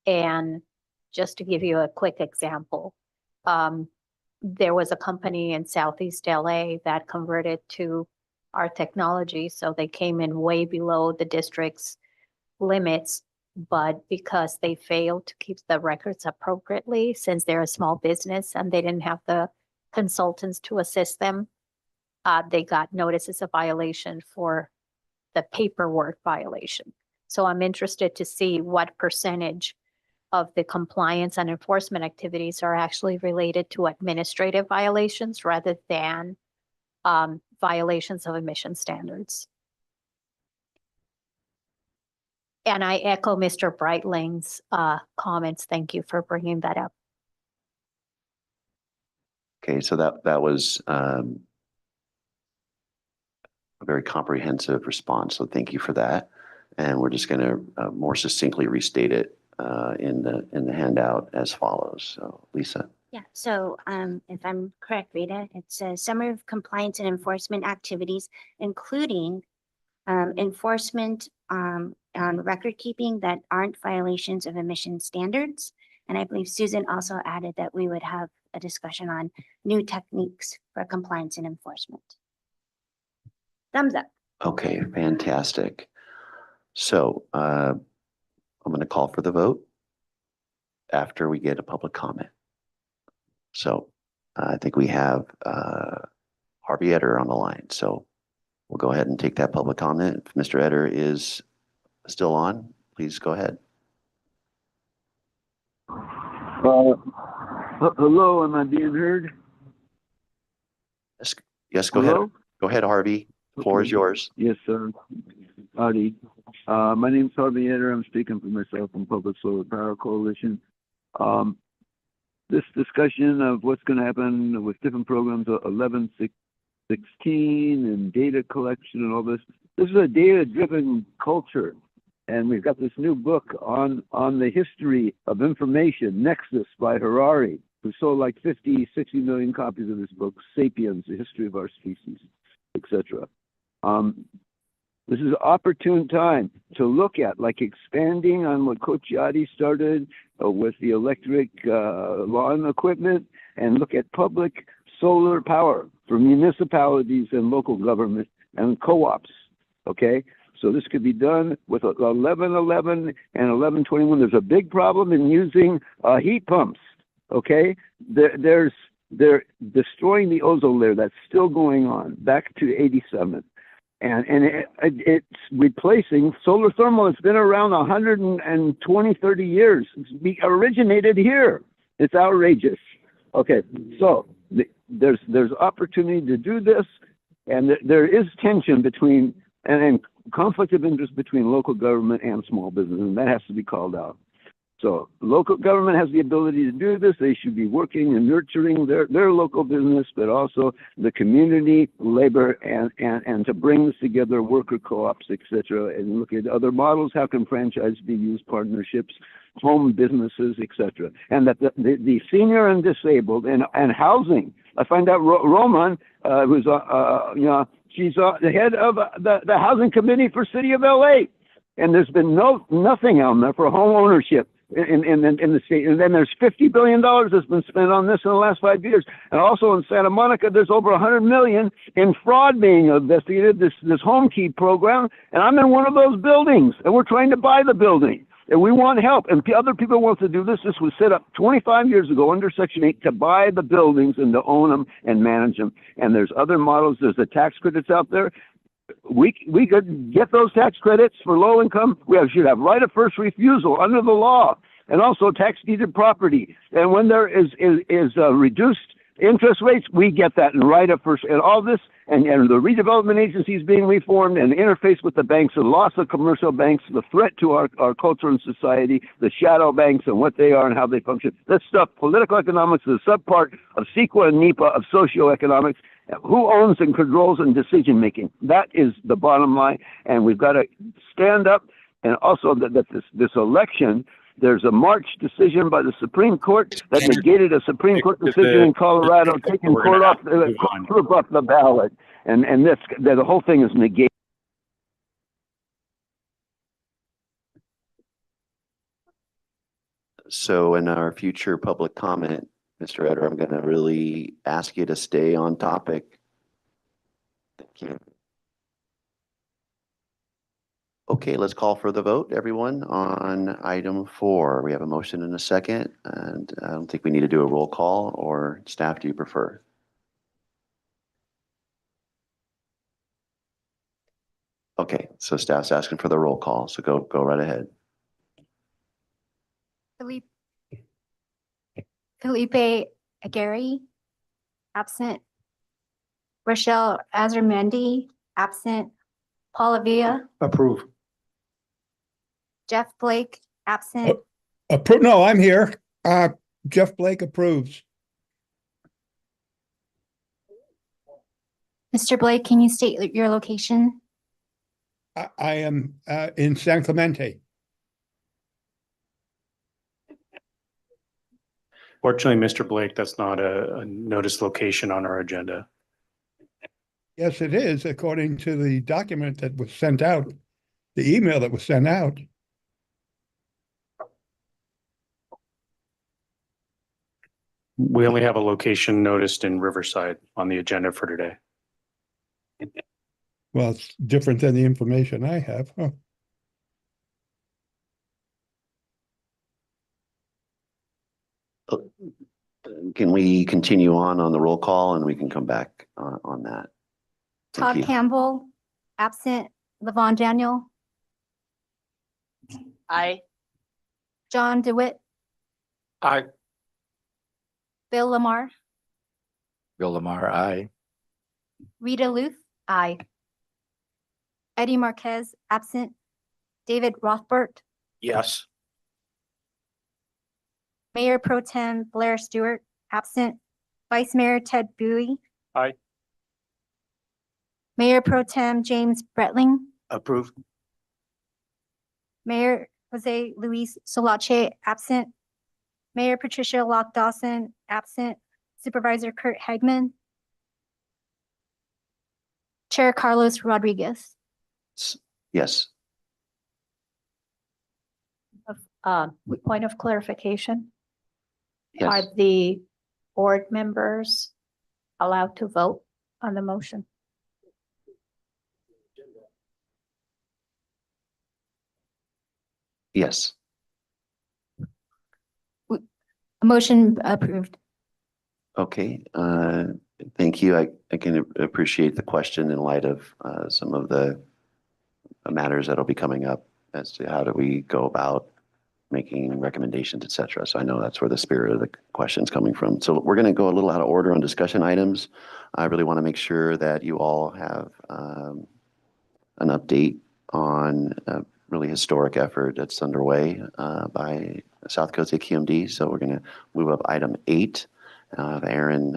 And just to give you a quick example, there was a company in Southeast LA that converted to our technology. So they came in way below the district's limits but because they failed to keep the records appropriately, since they're a small business and they didn't have the consultants to assist them, they got notices of violation for the paperwork violation. So I'm interested to see what percentage of the compliance and enforcement activities are actually related to administrative violations rather than violations of emission standards. And I echo Mr. Breitling's comments. Thank you for bringing that up. Okay, so that was a very comprehensive response. So thank you for that. And we're just going to more succinctly restate it in the handout as follows. So Lisa. Yeah, so if I'm correct, Rita, it's a summary of compliance and enforcement activities, including enforcement on record keeping that aren't violations of emission standards. And I believe Susan also added that we would have a discussion on new techniques for compliance and enforcement. Thumbs up. Okay, fantastic. So I'm going to call for the vote after we get a public comment. So I think we have Harvey Etter on the line. So we'll go ahead and take that public comment. If Mr. Etter is still on, please go ahead. Hello, am I being heard? Yes, go Hello? ahead. Go ahead, Harvey. The floor is yours. Yes, sir. Howdy. My name's Harvey Etter. I'm speaking for myself from Public Solar Power Coalition. This discussion of what's going to happen with different programs, 11-16 and data collection and all this is a data-driven culture. And we've got this new book on the history of information, Nexus by Harari, who sold like 50, 60 million copies of this book, Sapiens, The History of Our Species, etc. This is an opportune time to look at, like expanding on what Cocciati started with the electric lawn equipment, and look at public solar power for municipalities and local government and co-ops, okay? So this could be done with 1111 and 1121. There's a big problem in using heat pumps, okay? They're destroying the ozone layer. That's still going on, back to 87. And it's replacing solar thermal. It's been around 120, 30 years. It's originated here. It's outrageous. Okay, so there's opportunity to do this, and there is tension between, and conflict of interest between local government and small business, and that has to be called out. So local government has the ability to do this. They should be working and nurturing their local business, but also the community, labor, and to bring this together, worker co-ops, et cetera, and look at other models. How can franchise be used, partnerships, home businesses, et cetera. And that the senior and disabled and housing. I find out Roman, who's, she's the head of the housing committee for City of LA. And there's been nothing on there for home ownership in the state. And then there's $50 billion that's been spent on this in the last 5 years. And also in Santa Monica, there's over $100 million in fraud being investigated, this home key program. And I'm in one of those buildings, and we're trying to buy the building. And we want help. And other people want to do this. This was set up 25 years ago under Section 8 to buy the buildings and to own them and manage them. And there's other models. There's the tax credits out there. We could get those tax credits for low income. Should have right of first refusal under the law, and also tax deeded property. And when there is reduced interest rates, we get that and right of first, and all this, and the redevelopment agencies being reformed and interface with the banks and loss of commercial banks, the threat to our culture and society, the shadow banks and what they are and how they function. This stuff, political economics, is a subpart of CEQA and NEPA of socioeconomics. Who owns and controls and decision making? That is the bottom line, and we've got to stand up. And also that this election, there's a March decision by the Supreme Court that negated a Supreme Court decision in Colorado, taking court off the ballot, and the whole thing is negated. So in our future public comment, Mr. Etter, I'm going to really ask you to stay on topic. Thank you. Okay, let's call for the vote, everyone, on item 4. We have a motion and a second, and I don't think we need to do a roll call, or staff, do you prefer? Okay, so staff's asking for the roll call, so go right ahead. Felipe Aguirre, absent. Rochelle Azarmendi, absent. Paula Villa, Approve. Jeff Blake, absent. No, I'm here. Jeff Blake approves. Mr. Blake, can you state your location? I am in San Clemente. Fortunately, Mr. Blake, that's not a notice location on our agenda. Yes, it is, according to the document that was sent out, the email that was sent out. We only have a location noticed in Riverside on the agenda for today. Well, it's different than the information I have. Huh. Can we continue on the roll call, and we can come back on that? Thank Todd you. Campbell, absent. Levon Daniel, Aye. John DeWitt, Aye. Bill Lamar, Bill Lamar, aye. Rita Luth, aye. Eddie Marquez, absent. David Rothbart, Yes. Mayor Pro Tem Blair Stewart, absent. Vice Mayor Ted Bowie. Aye. Mayor Pro Tem James Bretling, Approved. Mayor Jose Luis Solache, absent. Mayor Patricia Locke Dawson, absent. Supervisor Kurt Hagman. Chair Carlos Rodriguez. Yes. Point of clarification. Yes. Are the board members allowed to vote on the motion? Yes. Motion approved. Okay, thank you. I can appreciate the question in light of some of the matters that'll be coming up as to how do we go about making recommendations, et cetera. So I know that's where the spirit of the question's coming from. So we're going to go a little out of order on discussion items. I really want to make sure that you all have an update on a really historic effort that's underway by South Coast AQMD. So we're going to move up item 8. Have Aaron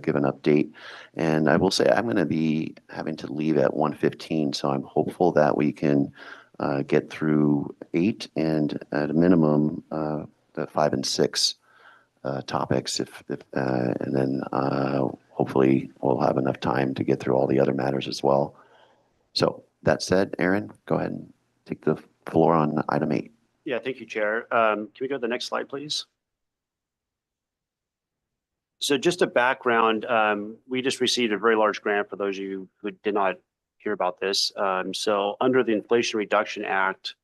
give an update. And I will say I'm going to be having to leave at 1:15, so I'm hopeful that we can get through 8 and at a minimum the 5 and 6 topics. And then hopefully we'll have enough time to get through all the other matters as well. So that said, Aaron, go ahead and take the floor on item 8. Yeah, thank you, Chair. Can we go to the next slide, please? So just a background, we just received a very large grant for those of you who did not hear about this. So under the Inflation Reduction Act,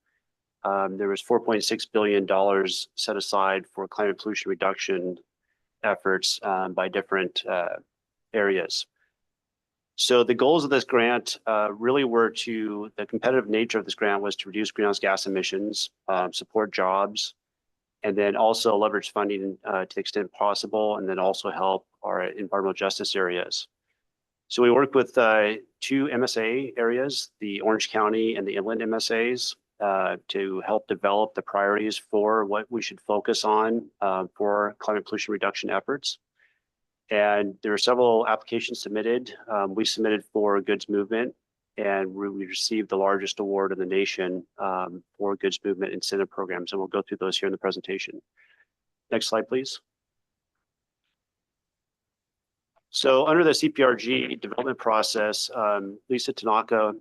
there was $4.6 billion set aside for climate pollution reduction efforts by different areas. So the goals of this grant really were the competitive nature of this grant was to reduce greenhouse gas emissions, support jobs, and then also leverage funding to the extent possible, and then also help our environmental justice areas. So we work with 2 MSA areas, the Orange County and the Inland MSAs, to help develop the priorities for what we should focus on for climate pollution reduction efforts. And there are several applications submitted. We submitted for goods movement, and we received the largest award in the nation for goods movement incentive programs. And we'll go through those here in the presentation. Next slide, please. So under the CPRG development process, Lisa Tanaka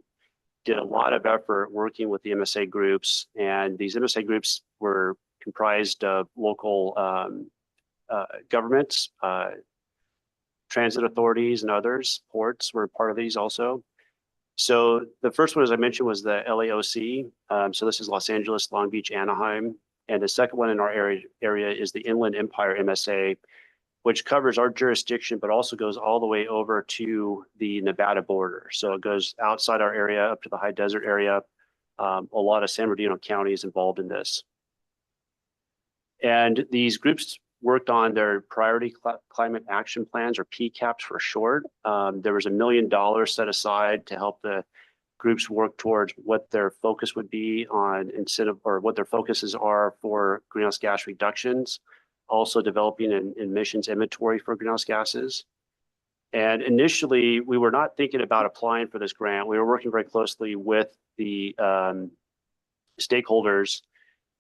did a lot of effort working with the MSA groups. And these MSA groups were comprised of local governments, transit authorities and others. Ports were part of these also. So the first one, as I mentioned, was the LAOC. So this is Los Angeles, Long Beach, Anaheim. And the second one in our area is the Inland Empire MSA, which covers our jurisdiction, but also goes all the way over to the Nevada border. So it goes outside our area up to the high desert area. A lot of San Bernardino County is involved in this. And these groups worked on their priority climate action plans, or PCAPs for short. There was $1 million set aside to help the groups work towards what their focus would be on incentive, or what their focuses are for greenhouse gas reductions, also developing an emissions inventory for greenhouse gases. And initially, we were not thinking about applying for this grant. We were working very closely with the stakeholders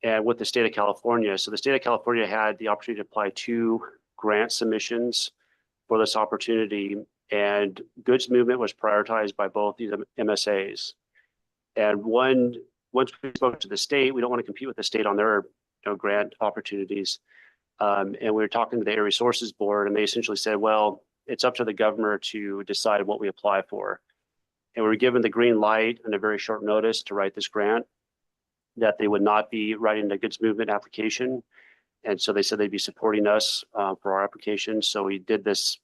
and with the state of California. So the state of California had the opportunity to apply 2 grant submissions for this opportunity, and goods movement was prioritized by both these MSAs. And once we spoke to the state, we don't want to compete with the state on their grant opportunities. And we were talking to the Air Resources Board, and they essentially said, well, it's up to the governor to decide what we apply for. And we were given the green light on a very short notice to write this grant, that they would not be writing the goods movement application. And so they said they'd be supporting us for our application. So we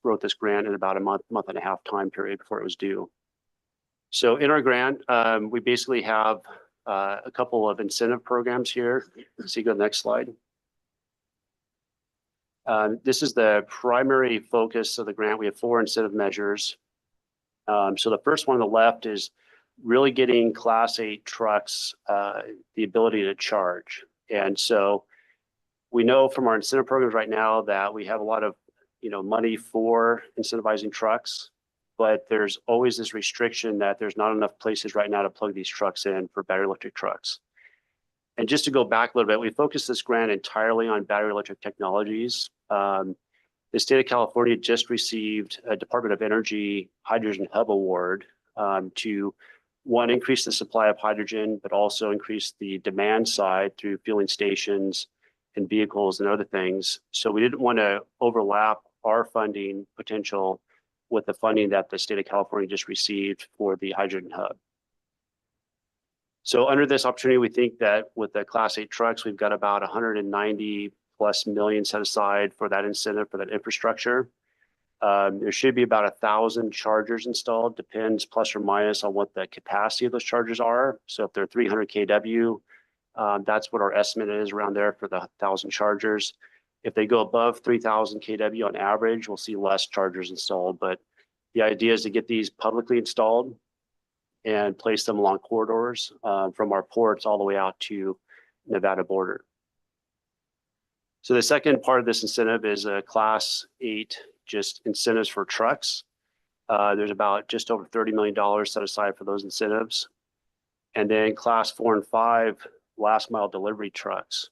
wrote this grant in about a month and a half time period before it was due. So in our grant, we basically have a couple of incentive programs here. So you go to the next slide. This is the primary focus of the grant. We have 4 incentive measures. So the first one on the left is really getting Class 8 trucks the ability to charge. And so we know from our incentive programs right now that we have a lot of money for incentivizing trucks, but there's always this restriction that there's not enough places right now to plug these trucks in for battery electric trucks. And just to go back a little bit, we focused this grant entirely on battery electric technologies. The state of California just received a Department of Energy Hydrogen Hub Award to, one, increase the supply of hydrogen, but also increase the demand side through fueling stations and vehicles and other things. So we didn't want to overlap our funding potential with the funding that the state of California just received for the hydrogen hub. So under this opportunity, we think that with the Class 8 trucks, we've got about 190+ million set aside for that incentive, for that infrastructure. There should be about 1,000 chargers installed, depends plus or minus on what the capacity of those chargers are. So if they're 300 kW, that's what our estimate is around there for the 1,000 chargers. If they go above 3,000 kW on average, we'll see less chargers installed. But the idea is to get these publicly installed and place them along corridors from our ports all the way out to Nevada border. So the second part of this incentive is a Class 8 just incentives for trucks. There's about just over $30 million set aside for those incentives. And then Class 4 and 5 last mile delivery trucks,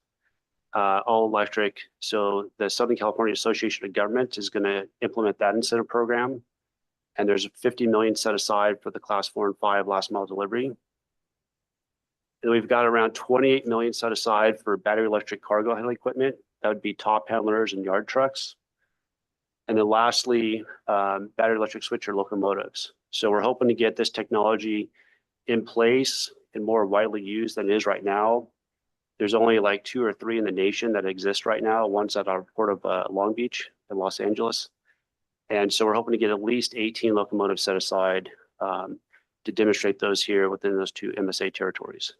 all electric. So the Southern California Association of Governments is going to implement that incentive program. And there's $50 million set aside for the Class 4 and 5 last mile delivery. And we've got around $28 million set aside for battery electric cargo handling equipment. That would be top handlers and yard trucks. And then lastly, battery electric switcher locomotives. So we're hoping to get this technology in place and more widely used than it is right now. There's only like 2 or 3 in the nation that exist right now. One's at our port of Long Beach in Los Angeles. And so we're hoping to get at least 18 locomotives set aside to demonstrate those here within those 2 MSA territories.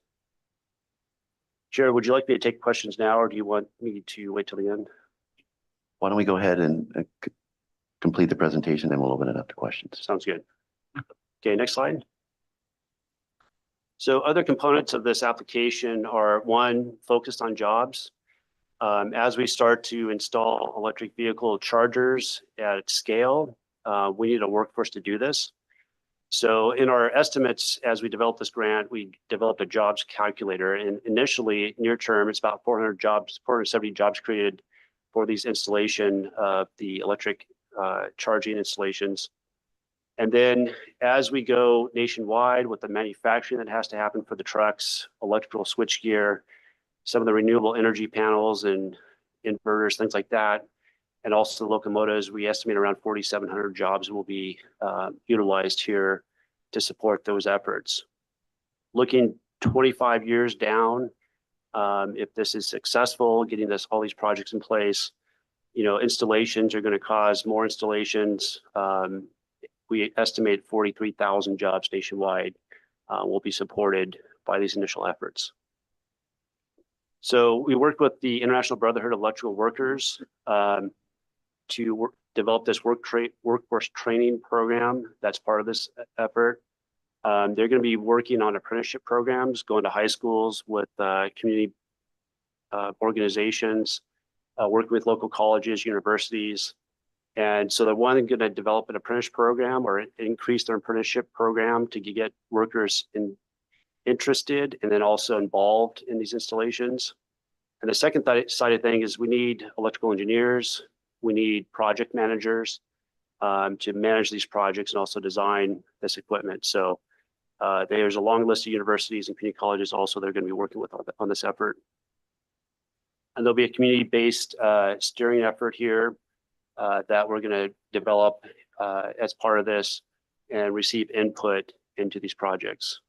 Jared, would you like me to take questions now, or do you want me to wait till the end? Why don't we go ahead and complete the presentation, then we'll open it up to questions. Sounds good. Okay, next slide. So other components of this application are, one, focused on jobs. As we start to install electric vehicle chargers at scale, we need a workforce to do this. So in our estimates, as we developed this grant, we developed a jobs calculator. And initially, near term, it's about 470 jobs created for these installation of the electric charging installations. And then as we go nationwide with the manufacturing that has to happen for the trucks, electrical switchgear, some of the renewable energy panels and inverters, things like that, and also the locomotives, we estimate around 4,700 jobs will be utilized here to support those efforts. Looking 25 years down, if this is successful, getting all these projects in place, installations are going to cause more installations. We estimate 43,000 jobs nationwide will be supported by these initial efforts. So we worked with the International Brotherhood of Electrical Workers to develop this workforce training program that's part of this effort. They're going to be working on apprenticeship programs, going to high schools with community organizations, working with local colleges, universities. And so they're going to develop an apprenticeship program or increase their apprenticeship program to get workers interested and then also involved in these installations. And the second side of thing is we need electrical engineers, we need project managers to manage these projects and also design this equipment. So there's a long list of universities and community colleges also they're going to be working with on this effort. And there'll be a community-based steering effort here that we're going to develop as part of this and receive input into these projects.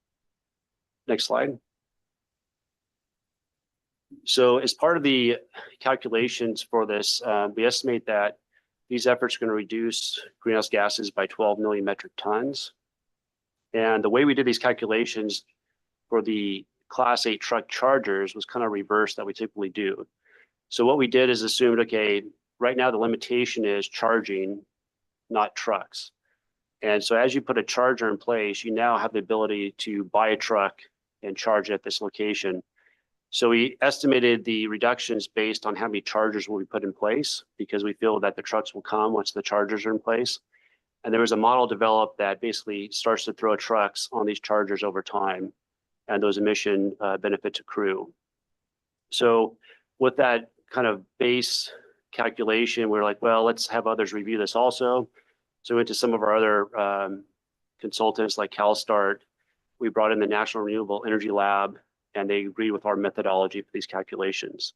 Next slide. So as part of the calculations for this, we estimate that these efforts are going to reduce greenhouse gases by 12 million metric tons. And the way we did these calculations for the Class 8 truck chargers was kind of reverse that we typically do. So what we did is assumed, okay, right now the limitation is charging, not trucks. And so as you put a charger in place, you now have the ability to buy a truck and charge it at this location. So we estimated the reductions based on how many chargers will be put in place because we feel that the trucks will come once the chargers are in place. And there was a model developed that basically starts to throw trucks on these chargers over time and those emission benefits accrue. So with that kind of base calculation, we're like, well, let's have others review this also. So we went to some of our other consultants like CalSTART. We brought in the National Renewable Energy Lab, and they agreed with our methodology for these calculations.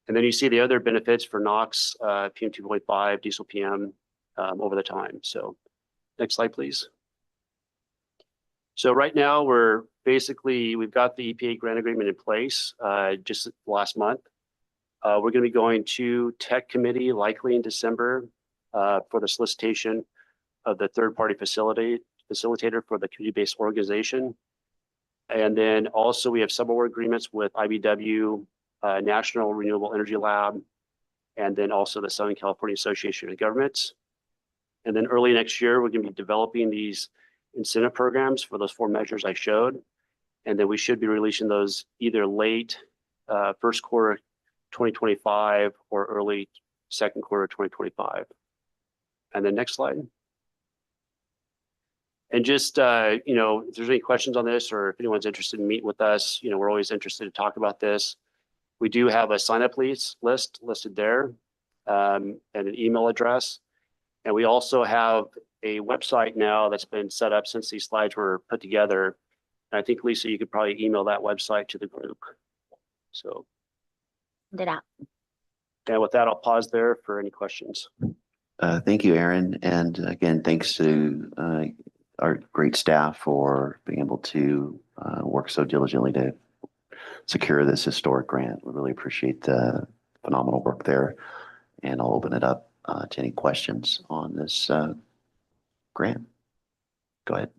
And then you see the other benefits for NOx, PM 2.5, diesel PM over the time. So next slide, please. So right now we've got the EPA grant agreement in place just last month. We're going to be going to tech committee likely in December for the solicitation of the third-party facilitator for the community-based organization. And then also we have sub-award agreements with IBEW, National Renewable Energy Lab, and then also the Southern California Association of Governments. And then early next year, we're going to be developing these incentive programs for those 4 measures I showed. And then we should be releasing those either late first quarter 2025 or early second quarter 2025. And then next slide. And just, if there's any questions on this or if anyone's interested in meeting with us, we're always interested to talk about this. We do have a sign-up list listed there and an email address. And we also have a website now that's been set up since these slides were put together. And I think, Lisa, you could probably email that website to the group. So. Did that. And with that, I'll pause there for any questions. Thank you, Aaron. And again, thanks to our great staff for being able to work so diligently to secure this historic grant. We really appreciate the phenomenal work there. And I'll open it up to any questions on this grant. Go ahead.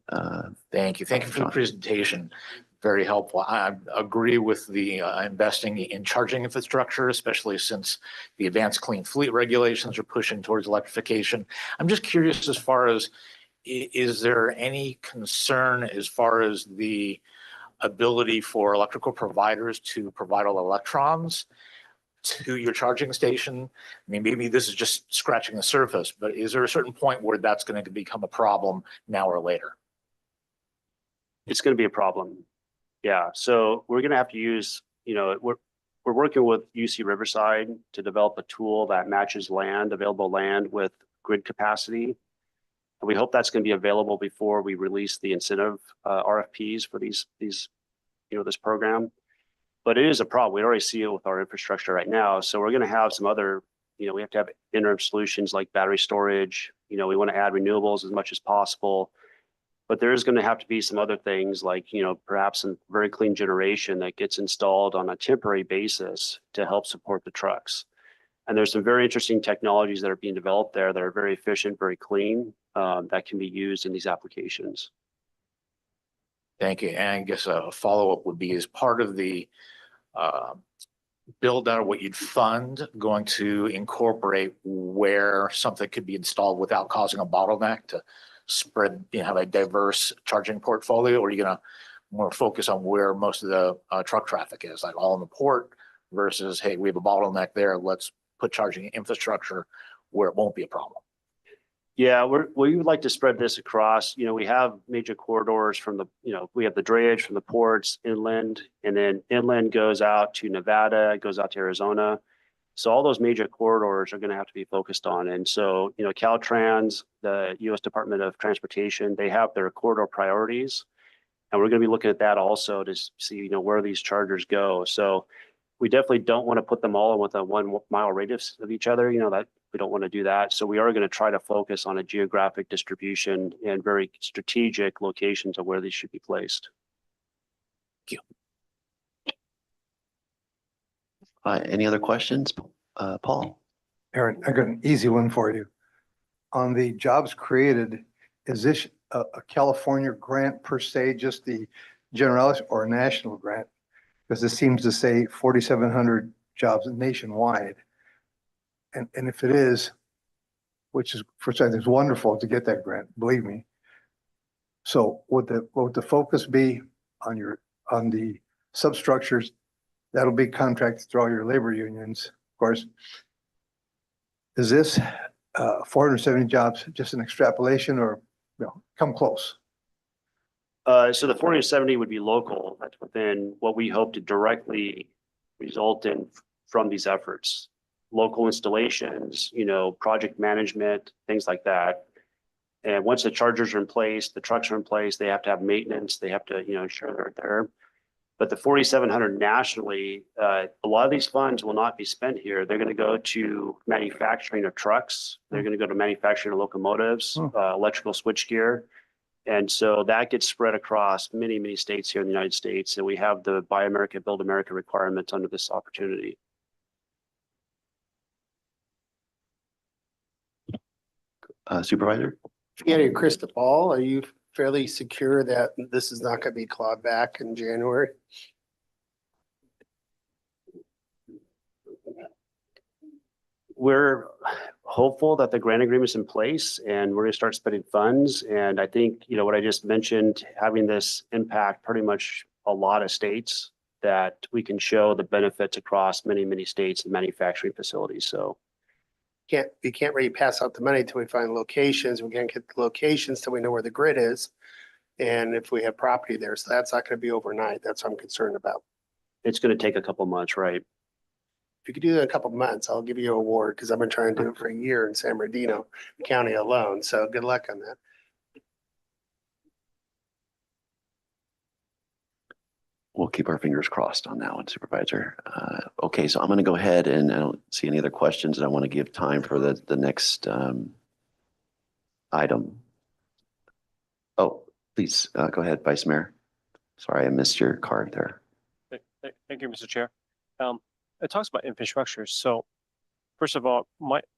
Thank you. Thank you for the presentation. Very helpful. I agree with the investing in charging infrastructure, especially since the advanced clean fleet regulations are pushing towards electrification. I'm just curious as far as, is there any concern as far as the ability for electrical providers to provide all electrons to your charging station? I mean, maybe this is just scratching the surface, but is there a certain point where that's going to become a problem now or later? It's going to be a problem. Yeah, so we're going to have to use, we're working with UC Riverside to develop a tool that matches available land with grid capacity. And we hope that's going to be available before we release the incentive RFPs for this program. But it is a problem. We already see it with our infrastructure right now. So we're going to have some other, we have to have interim solutions like battery storage. We want to add renewables as much as possible. But there is going to have to be some other things like, perhaps some very clean generation that gets installed on a temporary basis to help support the trucks. And there's some very interesting technologies that are being developed there that are very efficient, very clean, that can be used in these applications. Thank you. And I guess a follow-up would be, as part of the build out of what you'd fund, going to incorporate where something could be installed without causing a bottleneck to spread, have a diverse charging portfolio? Or are you going to more focus on where most of the truck traffic is, like all in the port versus, hey, we have a bottleneck there, let's put charging infrastructure where it won't be a problem? Yeah, we would like to spread this across. We have major corridors from the, we have the drayage from the ports inland, and then inland goes out to Nevada, goes out to Arizona. So all those major corridors are going to have to be focused on. And so, Caltrans, the U.S. Department of Transportation, they have their corridor priorities. And we're going to be looking at that also to see, where these chargers go. So we definitely don't want to put them all with a 1 mile radius of each other, that we don't want to do that. So we are going to try to focus on a geographic distribution and very strategic locations of where these should be placed. Thank you. Any other questions? Paul? Aaron, I got an easy one for you. On the jobs created, is this a California grant per se, just the Generalis, or a national grant? Because it seems to say 4,700 jobs nationwide. And if it is, which is, for I think it's wonderful to get that grant, believe me. So would the focus be on the substructures? That'll be contracted through all your labor unions, of course. Is this 470 jobs just an extrapolation, or come close? So the 470 would be local. That's within what we hope to directly result in from these efforts. Local installations, project management, things like that. And once the chargers are in place, the trucks are in place, they have to have maintenance, they have to, ensure they're there. But the 4,700 nationally, a lot of these funds will not be spent here. They're going to go to manufacturing of trucks. They're going to go to manufacturing of locomotives, electrical switchgear. And so that gets spread across many, many states here in the United States. And we have the Buy America, Build America requirements under this opportunity. Supervisor? If you had your crystal ball, are you fairly secure that this is not going to be clawed back in January? We're hopeful that the grant agreement's in place and we're going to start spending funds. And I think, what I just mentioned, having this impact pretty much a lot of states, that we can show the benefits across many, many states and manufacturing facilities. So We can't really pass out the money until we find locations. We can't get the locations till we know where the grid is. And if we have property there, so that's not going to be overnight. That's what I'm concerned about. it's going to take a couple months, right? If you could do that in a couple of months, I'll give you an award because I've been trying to do it for a year in San Bernardino County alone. So good luck on that. We'll keep our fingers crossed on that one, Supervisor. Okay, so I'm going to go ahead, and I don't see any other questions, and I want to give time for the next item. Oh, please go ahead, Vice Mayor. Sorry, I missed your card there. Thank you, Mr. Chair. It talks about infrastructure. So first of all,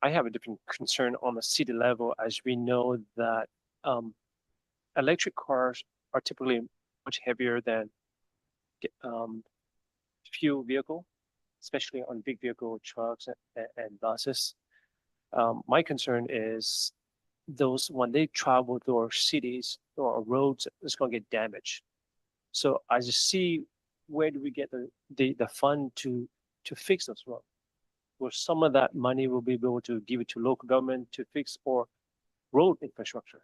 I have a different concern on the city level, as we know that electric cars are typically much heavier than fuel vehicle, especially on big vehicle trucks and buses. My concern is those when they travel through our cities or our roads, it's going to get damaged. So I just see, where do we get the fund to fix those roads? Well, some of that money will be able to give it to local government to fix or road infrastructure.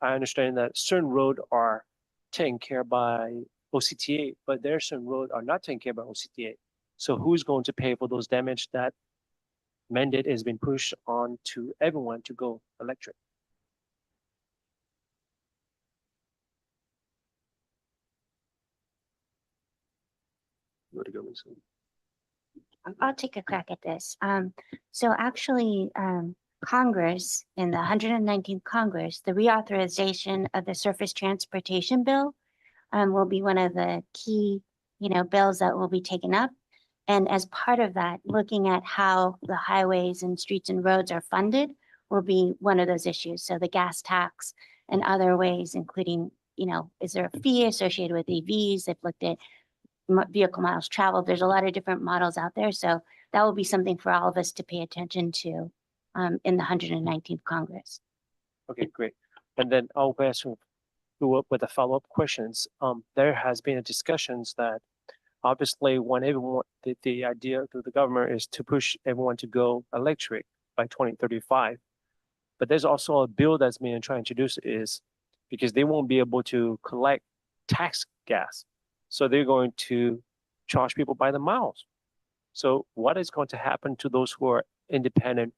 I understand that certain roads are taken care by OCTA, but there are certain roads are not taken care by OCTA. So who's going to pay for those damage? That mandate has been pushed on to everyone to go electric. I'll take a crack at this. So actually, Congress, in the 119th Congress, the reauthorization of the Surface Transportation Bill will be one of the key, bills that will be taken up. And as part of that, looking at how the highways and streets and roads are funded will be one of those issues. So the gas tax and other ways, including, is there a fee associated with EVs? They've looked at vehicle miles traveled. There's a lot of different models out there. So that will be something for all of us to pay attention to in the 119th Congress. Okay, great. And then I'll ask you up with the follow-up questions. There has been a discussions that obviously when everyone, the idea to the government is to push everyone to go electric by 2035. But there's also a bill that's being trying to introduce is because they won't be able to collect tax gas. So they're going to charge people by the miles. So what is going to happen to those who are independent?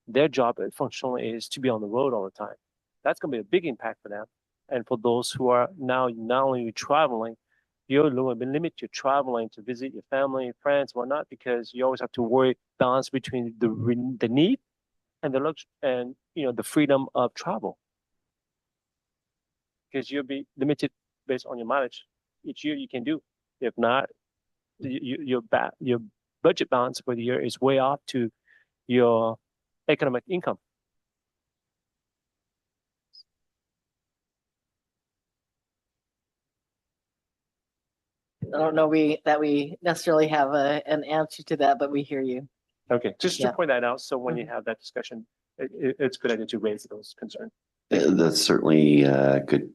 Their job functionally is to be on the road all the time. That's going to be a big impact for them. And for those who are now not only traveling, you're limit your traveling to visit your family, friends, whatnot, because you always have to worry balance between the need and the the freedom of travel. Because you'll be limited based on your mileage each year you can do. If not, your budget balance for the year is way off to your economic income. I don't know that we necessarily have an answer to that, but we hear you. Okay, just to Yeah. point that out, so when you have that discussion, it's a good idea to raise those concerns. That's certainly a good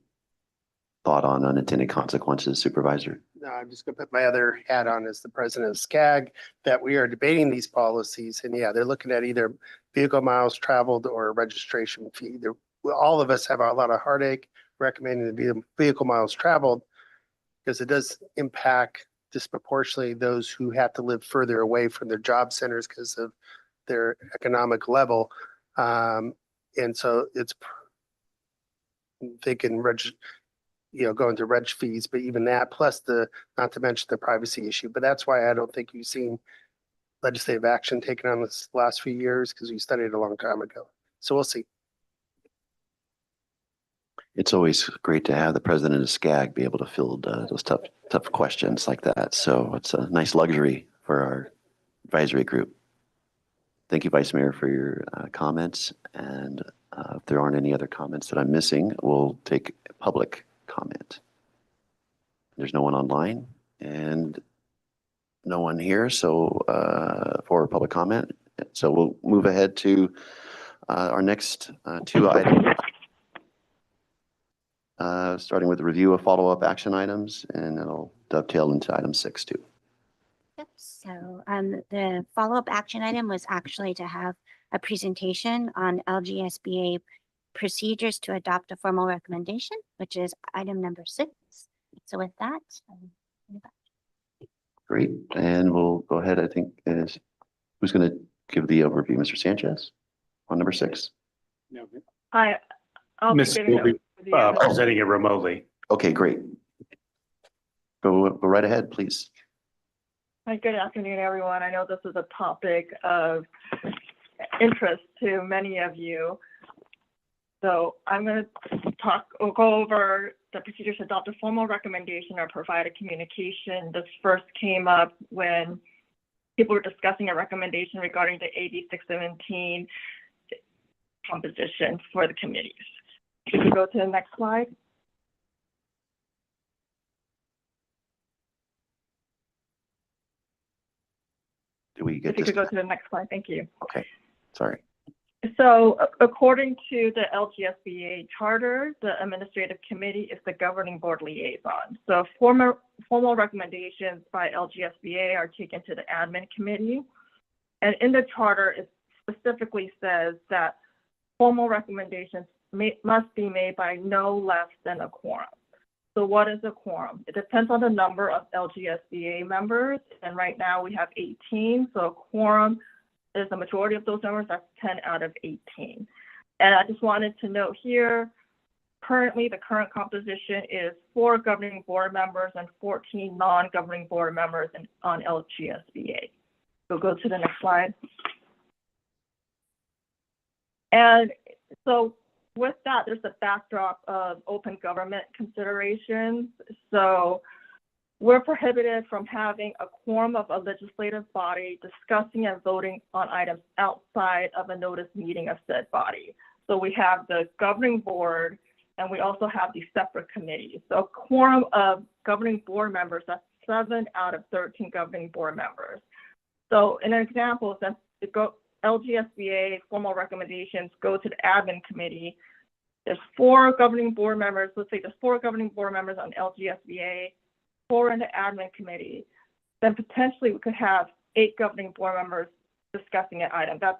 thought on unintended consequences, Supervisor. No, I'm just gonna put my other hat on as the president of SCAG, that we are debating these policies. And yeah, they're looking at either vehicle miles traveled or a registration fee. All of us have a lot of heartache recommending the vehicle miles traveled because it does impact disproportionately those who have to live further away from their job centers because of their economic level. And so it's they can go into reg fees, but even that, plus not to mention the privacy issue. But that's why I don't think you've seen legislative action taken on this last few years, because we studied it a long time ago. So we'll see. It's always great to have the president of SCAG be able to field those tough questions like that. So it's a nice luxury for our advisory group. Thank you, Vice Mayor, for your comments. And if there aren't any other comments that I'm missing, we'll take public comment. There's no one online and no one here, so for public comment. So we'll move ahead to our next two items. Starting with the review of follow-up action items, and it'll dovetail into item 6 too. Yep. So the follow-up action item was actually to have a presentation on LGSBA procedures to adopt a formal recommendation, which is item number 6. So with that, Great, and we'll go ahead. I think who's going to give the overview, Mr. Sanchez, on number 6? I'll Ms. will be presenting it remotely. Okay, great. Go right ahead, please. Hi, good afternoon, everyone. I know this is a topic of interest to many of you. So I'm going to go over the procedures to adopt a formal recommendation or provide a communication. This first came up when people were discussing a recommendation regarding the AB 617 composition for the committees. If you go to the next slide. Do we get If you could go to the next slide, thank you. Okay, sorry. So according to the LGSBA charter, the administrative committee is the governing board liaison. So formal recommendations by LGSBA are taken to the admin committee. And in the charter, it specifically says that formal recommendations must be made by no less than a quorum. So what is a quorum? It depends on the number of LGSBA members. And right now we have 18. So a quorum is the majority of those numbers. That's 10 out of 18. And I just wanted to note here, currently the current composition is 4 governing board members and 14 non-governing board members on LGSBA. So go to the next slide. And so with that, there's a backdrop of open government considerations. So we're prohibited from having a quorum of a legislative body discussing and voting on items outside of a notice meeting of said body. So we have the governing board, and we also have these separate committees. So a quorum of governing board members, that's 7 out of 13 governing board members. So in an example, since LGSBA formal recommendations go to the admin committee, there's 4 governing board members. Let's say there's 4 governing board members on LGSBA, 4 in the admin committee. Then potentially we could have 8 governing board members discussing an item. That's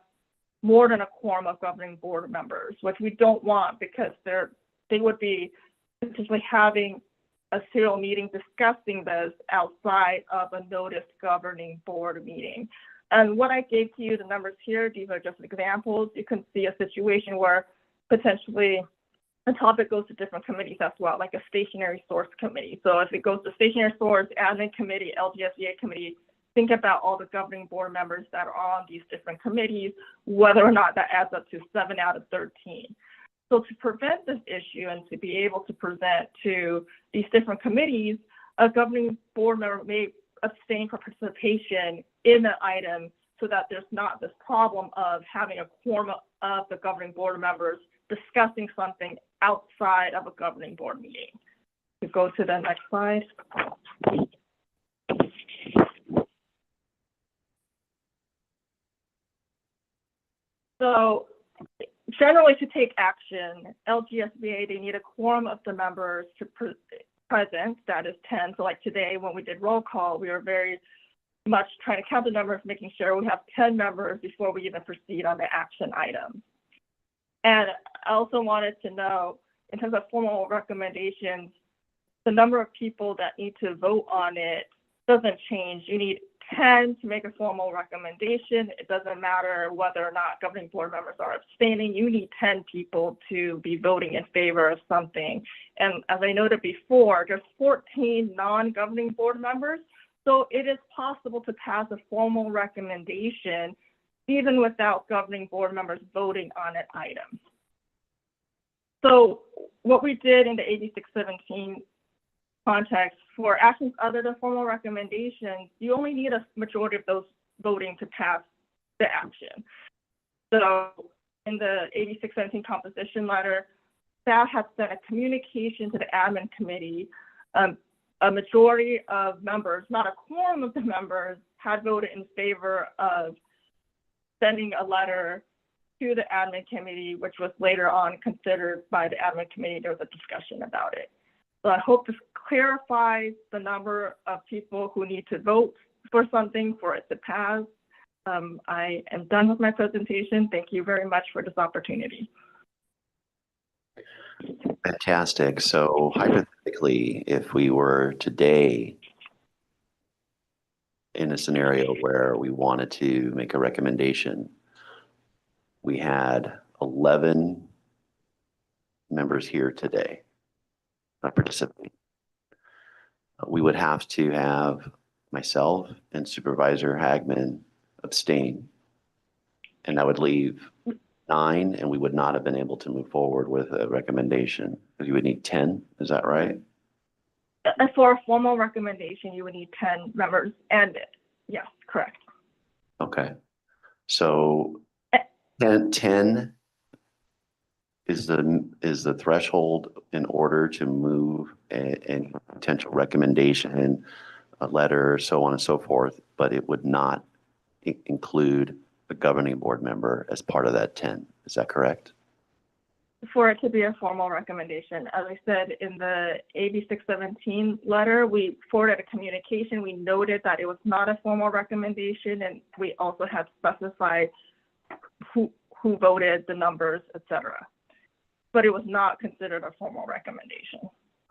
more than a quorum of governing board members, which we don't want because they would be potentially having a serial meeting discussing this outside of a noticed governing board meeting. And what I gave to you, the numbers here, these are just examples. You can see a situation where potentially a topic goes to different committees as well, like a stationary source committee. So if it goes to stationary source, admin committee, LGSBA committee, think about all the governing board members that are on these different committees, whether or not that adds up to 7 out of 13. So to prevent this issue and to be able to present to these different committees, a governing board member may abstain from participation in an item so that there's not this problem of having a quorum of the governing board members discussing something outside of a governing board meeting. To go to the next slide. So generally to take action, LGSBA, they need a quorum of the members to present, that is 10. So like today when we did roll call, we were very much trying to count the numbers, making sure we have 10 members before we even proceed on the action item. And I also wanted to know, in terms of formal recommendations, the number of people that need to vote on it doesn't change. You need 10 to make a formal recommendation. It doesn't matter whether or not governing board members are abstaining. You need 10 people to be voting in favor of something. And as I noted before, there's 14 non-governing board members. So it is possible to pass a formal recommendation even without governing board members voting on an item. So what we did in the 8617 context, for actions other than formal recommendations, you only need a majority of those voting to pass the action. So in the 8617 composition letter, staff has sent a communication to the admin committee. A majority of members, not a quorum of the members, had voted in favor of sending a letter to the admin committee, which was later on considered by the admin committee. There was a discussion about it. So I hope this clarifies the number of people who need to vote for something for it to pass. I am done with my presentation. Thank you very much for this opportunity. Fantastic. So hypothetically, if we were today in a scenario where we wanted to make a recommendation, we had 11 members here today participating. We would have to have myself and Supervisor Hagman abstain, and that would leave 9, and we would not have been able to move forward with a recommendation. You would need 10, is that right? For a formal recommendation, you would need 10 members, and yes, correct. Okay. So 10 is the threshold in order to move a potential recommendation, a letter, so on and so forth, but it would not include a governing board member as part of that 10. Is that correct? For it to be a formal recommendation, as I said in the AB 617 letter, we forwarded a communication. We noted that it was not a formal recommendation, and we also had specified who voted, the numbers, etc. But it was not considered a formal recommendation.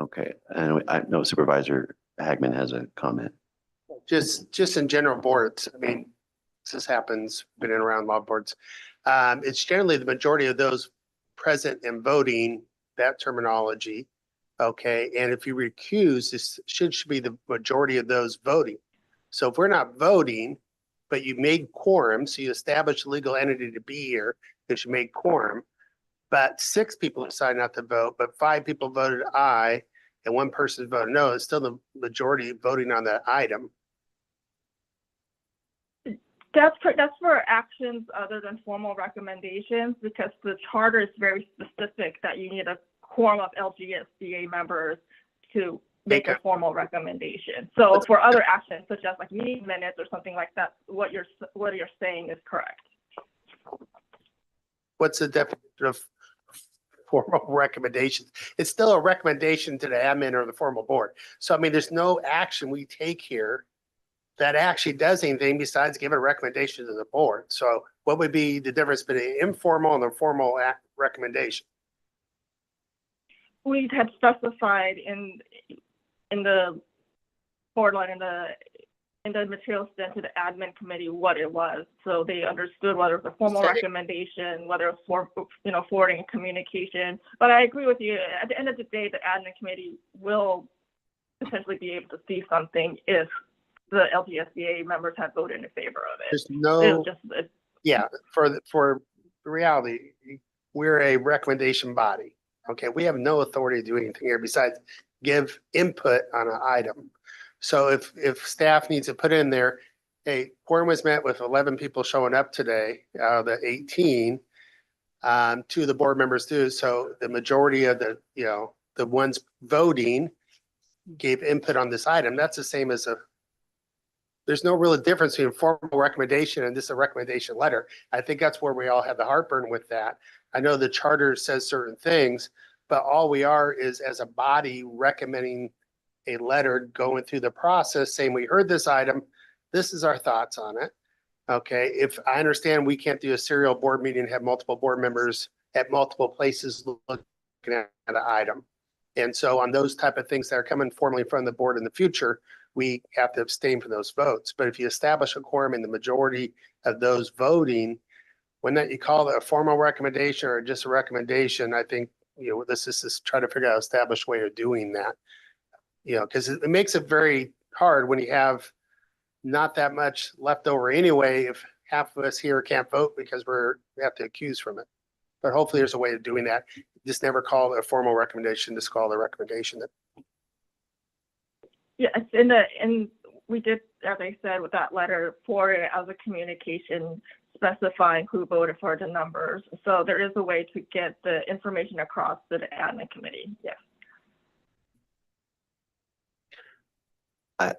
Okay, and I know Supervisor Hagman has a comment. Just in general boards, I mean, this happens, been in around law boards. It's generally the majority of those present and voting, that terminology. Okay, and if you recuse, this should be the majority of those voting. So if we're not voting, but you made quorum, so you established a legal entity to be here, because you made quorum. But 6 people decided not to vote, but 5 people voted aye and 1 person voted no. It's still the majority voting on that item. That's for actions other than formal recommendations, because the charter is very specific that you need a quorum of LGSBA members to make a formal recommendation. So for other actions such as like meeting minutes or something like that, what you're saying is correct. What's the definition of formal recommendations? It's still a recommendation to the admin or the formal board. So I mean, there's no action we take here that actually does anything besides give a recommendation to the board. So what would be the difference between informal and the formal recommendation? We had specified in the board line in the materials sent to the admin committee what it was, so they understood whether it was a formal recommendation, whether it was forwarding communication. But I agree with you. At the end of the day, the admin committee will potentially be able to see something if the LGSBA members have voted in favor of it. There's no, yeah, for the reality, we're a recommendation body. Okay, we have no authority to do anything here besides give input on an item. So if staff needs to put in there, hey, quorum was met with 11 people showing up today out of the 18, 2 of the board members do. So the majority of the ones voting gave input on this item. That's the same as there's no real difference between formal recommendation and this a recommendation letter. I think that's where we all have the heartburn with that. I know the charter says certain things, but all we are is as a body recommending a letter going through the process saying we heard this item, this is our thoughts on it. Okay, if I understand we can't do a serial board meeting and have multiple board members at multiple places looking at an item. And so on those type of things that are coming formally from the board in the future, we have to abstain from those votes. But if you establish a quorum in the majority of those voting, when that you call it a formal recommendation or just a recommendation, I think, this is just try to figure out an established way of doing that. Because it makes it very hard when you have not that much left over anyway, if half of us here can't vote because we have to accuse from it. But hopefully there's a way of doing that. Just never call it a formal recommendation, just call it a recommendation. Yes, and we did, as I said, with that letter, forward it as a communication specifying who voted for the numbers. So there is a way to get the information across to the admin committee. Yes.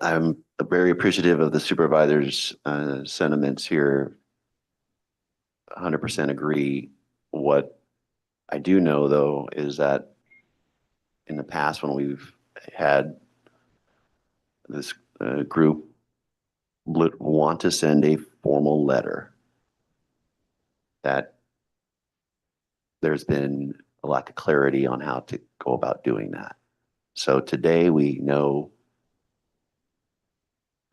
I'm very appreciative of the supervisor's sentiments here. 100% agree. What I do know, though, is that in the past when we've had this group want to send a formal letter, that there's been a lack of clarity on how to go about doing that. So today we know,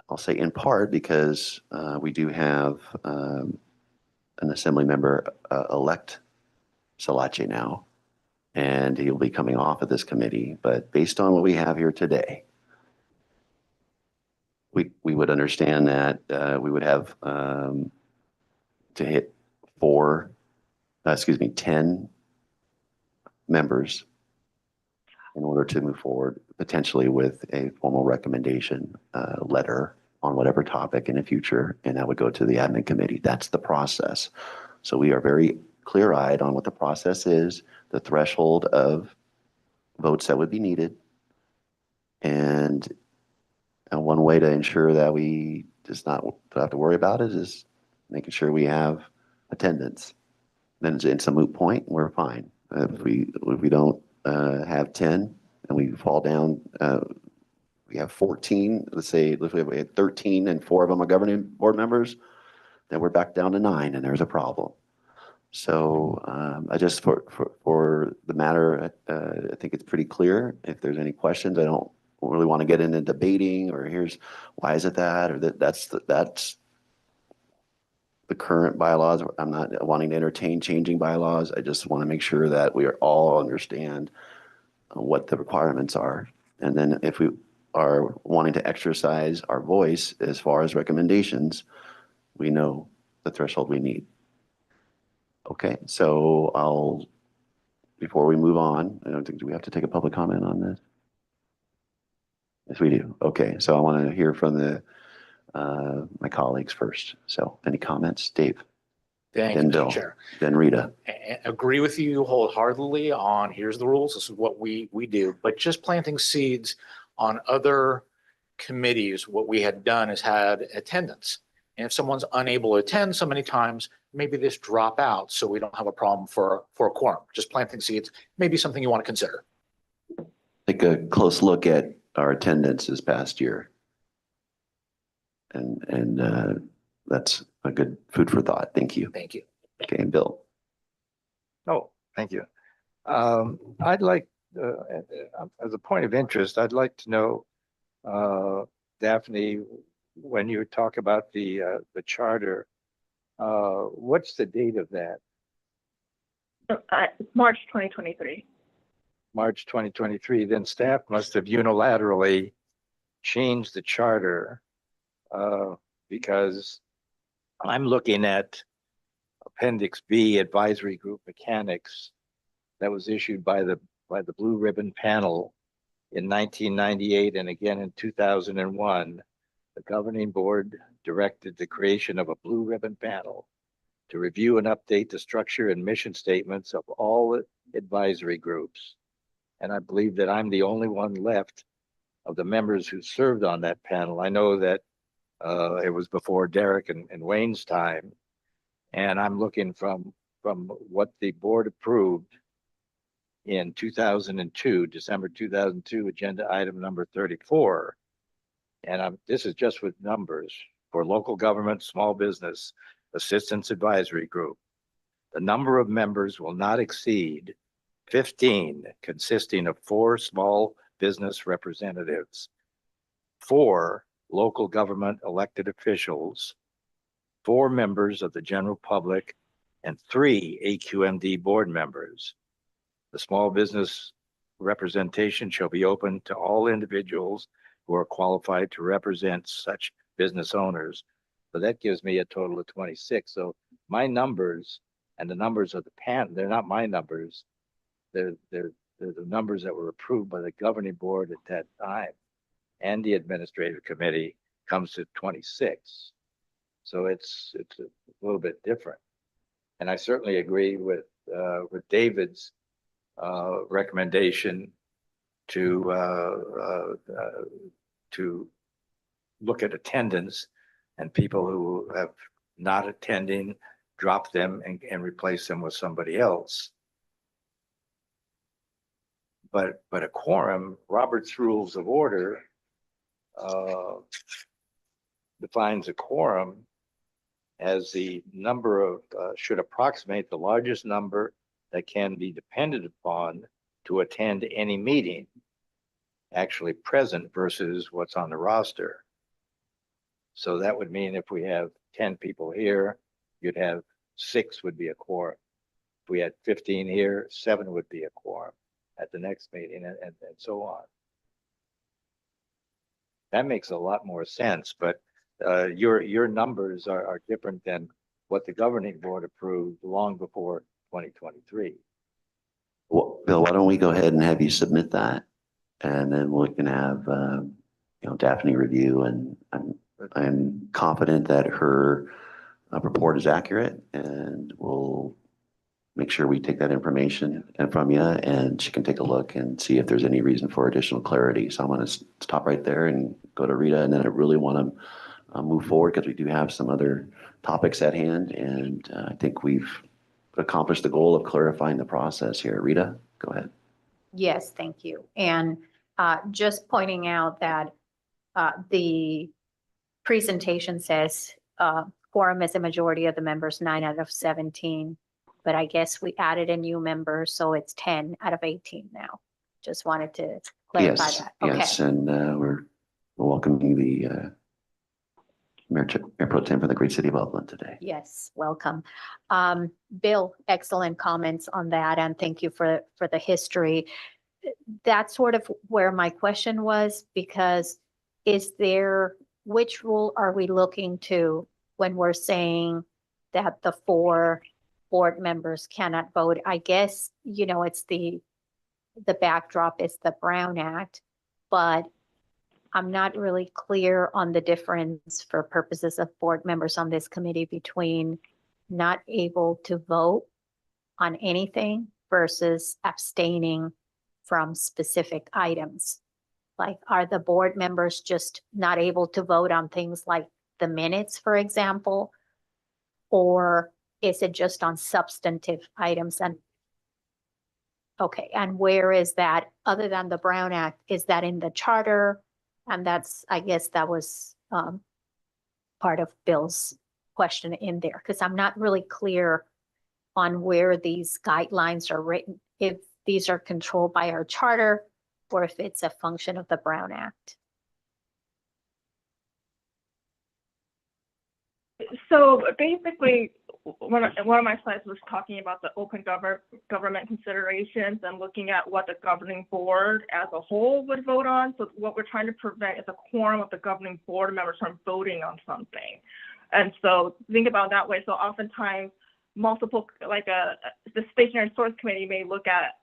I'll say in part because we do have an assembly member elect Salache now, and he'll be coming off of this committee. But based on what we have here today, we would understand that we would have to hit 10 members in order to move forward, potentially with a formal recommendation letter on whatever topic in the future, and that would go to the admin committee. That's the process. So we are very clear-eyed on what the process is, the threshold of votes that would be needed, and one way to ensure that we just not have to worry about it is making sure we have attendance. Then it's a moot point, we're fine. If we don't have 10 and we fall down, we have 14, let's say we have 13 and 4 of them are governing board members, then we're back down to 9 and there's a problem. So I just, for the matter, I think it's pretty clear. If there's any questions, I don't really want to get into debating or here's why is it that, or that's the current bylaws. I'm not wanting to entertain changing bylaws. I just want to make sure that we all understand what the requirements are. And then if we are wanting to exercise our voice as far as recommendations, we know the threshold we need. Okay, so before we move on, I don't think, do we have to take a public comment on this? Yes, we do. Okay, so I want to hear from my colleagues first. So any comments? Dave? Thank you, Then Mr. Bill? Chair. Then Rita? Agree with you wholeheartedly on here's the rules. This is what we do, but just planting seeds on other committees, what we had done is had attendance. And if someone's unable to attend so many times, maybe this drop out so we don't have a problem for a quorum. Just planting seeds, maybe something you want to consider. Take a close look at our attendance this past year. And that's a good food for thought. Thank you. Thank you. Okay, and Bill? Oh, thank you. I'd like, as a point of interest, I'd like to know, Daphne, when you talk about the charter, what's the date of that? March 2023. March 2023, then staff must have unilaterally changed the charter, because I'm looking at Appendix B, Advisory Group Mechanics, that was issued by the Blue Ribbon Panel in 1998 and again in 2001. The governing board directed the creation of a Blue Ribbon Panel to review and update the structure and mission statements of all advisory groups. And I believe that I'm the only one left of the members who served on that panel. I know that it was before Derek and Wayne's time. And I'm looking from what the board approved in 2002, December 2002, agenda item number 34. And this is just with numbers for local government, small business, assistance advisory group. The number of members will not exceed 15, consisting of 4 small business representatives, 4 local government elected officials, 4 members of the general public, and 3 AQMD board members. The small business representation shall be open to all individuals who are qualified to represent such business owners. So that gives me a total of 26. So my numbers and the numbers of the panel, they're not my numbers. They're the numbers that were approved by the governing board at that time. And the administrative committee comes to 26. So it's a little bit different. And I certainly agree with David's recommendation to look at attendance and people who have not attending, drop them and replace them with somebody else. But a quorum, Robert's Rules of Order defines a quorum as the number of, should approximate the largest number that can be depended upon to attend any meeting, actually present versus what's on the roster. So that would mean if we have 10 people here, you'd have 6 would be a quorum. If we had 15 here, 7 would be a quorum at the next meeting, and so on. That makes a lot more sense, but your numbers are different than what the governing board approved long before 2023. Well, Bill, why don't we go ahead and have you submit that? And then we can have, Daphne review, and I'm confident that her report is accurate, and we'll make sure we take that information from you, and she can take a look and see if there's any reason for additional clarity. So I'm going to stop right there and go to Rita, and then I really want to move forward because we do have some other topics at hand, and I think we've accomplished the goal of clarifying the process here. Rita, go ahead. Yes, thank you. And just pointing out that the presentation says quorum is a majority of the members, 9 out of 17. But I guess we added a new member, so it's 10 out of 18 now. Just wanted to clarify that. Okay. Yes, and we're welcoming the Mayor Pro Tem for the great city of Upland today. Yes, welcome. Bill, excellent comments on that, and thank you for the history. That's sort of where my question was, because which rule are we looking to when we're saying that the 4 board members cannot vote. I guess, you know, it's the backdrop is the Brown Act, but I'm not really clear on the difference for purposes of board members on this committee between not able to vote on anything versus abstaining from specific items. Like, are the board members just not able to vote on things like the minutes, for example? Or is it just on substantive items? And okay, and where is that, other than the Brown Act, is that in the charter? And that's, I guess that was part of Bill's question in there, because I'm not really clear on where these guidelines are written, if these are controlled by our charter or if it's a function of the Brown Act. So basically, one of my slides was talking about the open government considerations and looking at what the governing board as a whole would vote on. So what we're trying to prevent is a quorum of the governing board members from voting on something. And so think about it that way. So oftentimes multiple, like the stationary source committee may look at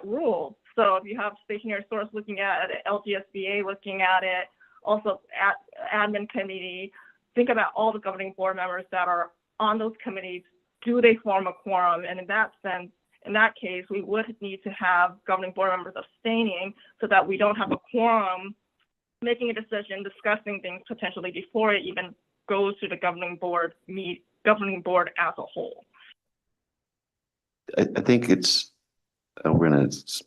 rules. So if you have stationary source looking at it, LGSBA looking at it, also at admin committee, think about all the governing board members that are on those committees. Do they form a quorum? And in that sense, in that case, we would need to have governing board members abstaining so that we don't have a quorum making a decision, discussing things potentially before it even goes to the governing board as a whole. I think it's, we're going to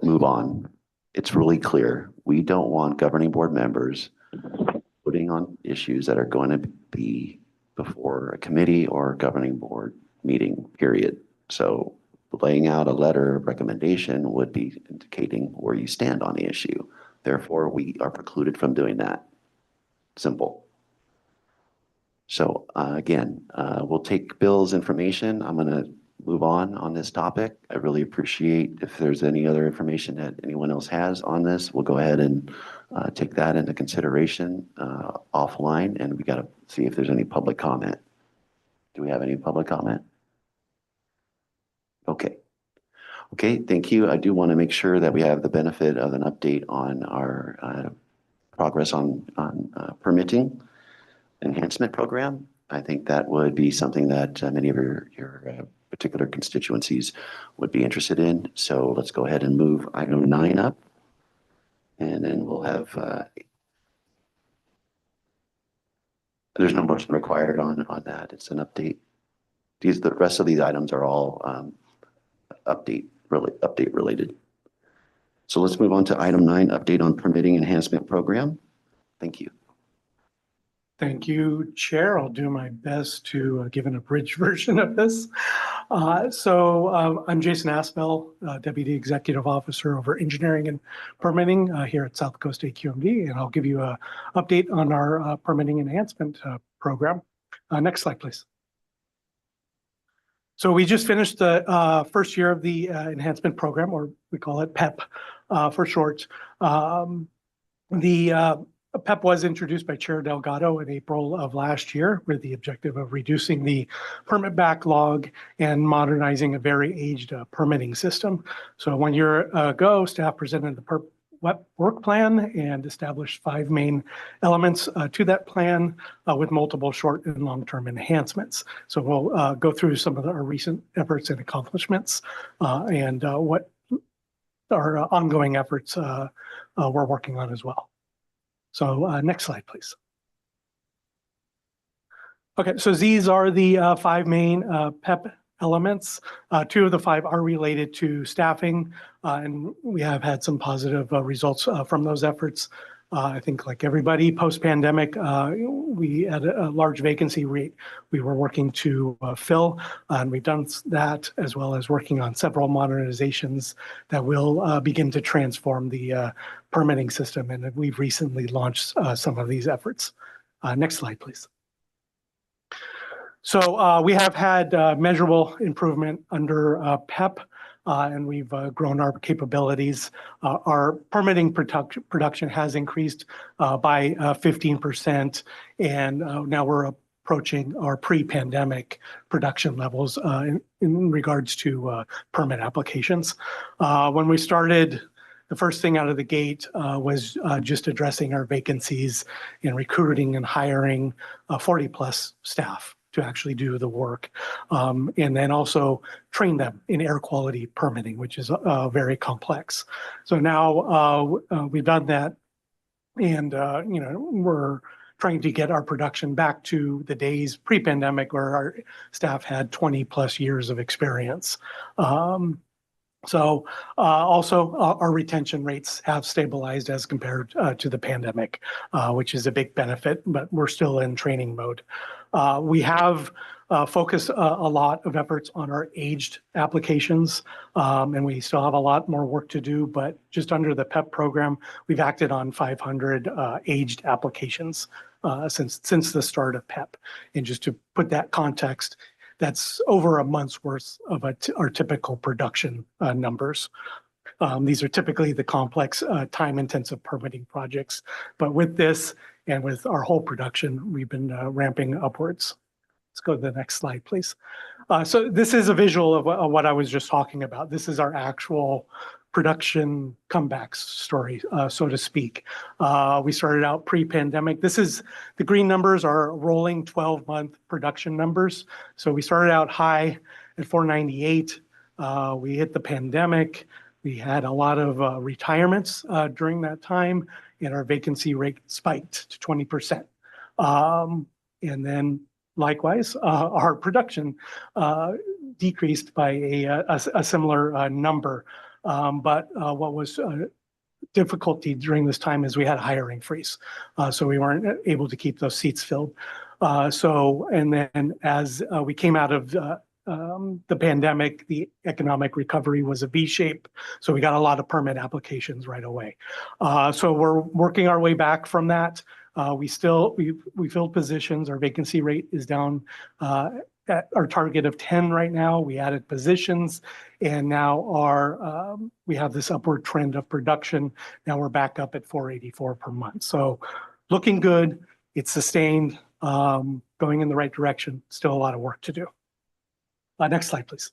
move on. It's really clear. We don't want governing board members putting on issues that are going to be before a committee or governing board meeting, period. So laying out a letter of recommendation would be indicating where you stand on the issue. Therefore, we are precluded from doing that. Simple. So again, we'll take Bill's information. I'm going to move on this topic. I really appreciate if there's any other information that anyone else has on this. We'll go ahead and take that into consideration offline, and we got to see if there's any public comment. Do we have any public comment? Okay. Okay, thank you. I do want to make sure that we have the benefit of an update on our progress on permitting enhancement program. I think that would be something that many of your particular constituencies would be interested in. So let's go ahead and move item 9 up. And then we'll have, there's no motion required on that. It's an update. The rest of these items are all update related. So let's move on to item 9, update on permitting enhancement program. Thank you. Thank you, Chair. I'll do my best to give an abridged version of this. I'm Jason Aspel, Deputy Executive Officer over Engineering and Permitting here at South Coast AQMD, and I'll give you an update on our permitting enhancement program. Next slide, please. So we just finished the first year of the enhancement program, or we call it PEP for short. PEP was introduced by Chair Delgado in April of last year with the objective of reducing the permit backlog and modernizing a very aged permitting system. So 1 year ago, staff presented the work plan and established 5 main elements to that plan with multiple short and long-term enhancements. So we'll go through some of our recent efforts and accomplishments and what our ongoing efforts we're working on as well. So next slide, please. Okay, so these are the 5 main PEP elements. 2 of the 5 are related to staffing, and we have had some positive results from those efforts. I think like everybody post-pandemic, we had a large vacancy rate we were working to fill, and we've done that as well as working on several modernizations that will begin to transform the permitting system, and we've recently launched some of these efforts. Next slide, please. So we have had measurable improvement under PEP, and we've grown our capabilities. Our permitting production has increased by 15%, and now we're approaching our pre-pandemic production levels in regards to permit applications. When we started, the first thing out of the gate was just addressing our vacancies and recruiting and hiring 40+ staff to actually do the work. And then also train them in air quality permitting, which is very complex. So now we've done that, and we're trying to get our production back to the days pre-pandemic where our staff had 20+ years of experience. Also, our retention rates have stabilized as compared to the pandemic, which is a big benefit, but we're still in training mode. We have focused a lot of efforts on our aged applications, and we still have a lot more work to do, but just under the PEP program, we've acted on 500 aged applications since the start of PEP. And just to put that context, that's over a month's worth of our typical production numbers. These are typically the complex, time-intensive permitting projects. But with this and with our whole production, we've been ramping upwards. Let's go to the next slide, please. So this is a visual of what I was just talking about. This is our actual production comeback story, so to speak. We started out pre-pandemic. The green numbers are rolling 12-month production numbers. So we started out high at 498. We hit the pandemic. We had a lot of retirements during that time, and our vacancy rate spiked to 20%. And then likewise, our production decreased by a similar number. But what was difficulty during this time is we had a hiring freeze. So we weren't able to keep those seats filled. And then as we came out of the pandemic, the economic recovery was a V shape. So we got a lot of permit applications right away. So we're working our way back from that. We filled positions. Our vacancy rate is down at our target of 10 right now. We added positions, and now we have this upward trend of production. Now we're back up at 484 per month. So looking good. It's sustained, going in the right direction. Still a lot of work to do. Next slide, please.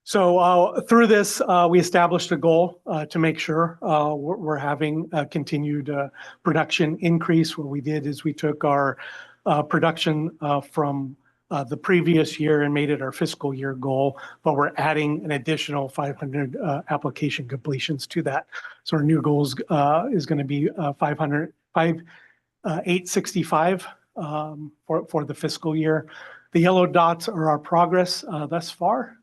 So through this, we established a goal to make sure we're having a continued production increase. What we did is we took our production from the previous year and made it our fiscal year goal, but we're adding an additional 500 application completions to that. So our new goal is going to be 865 for the fiscal year. The yellow dots are our progress thus far.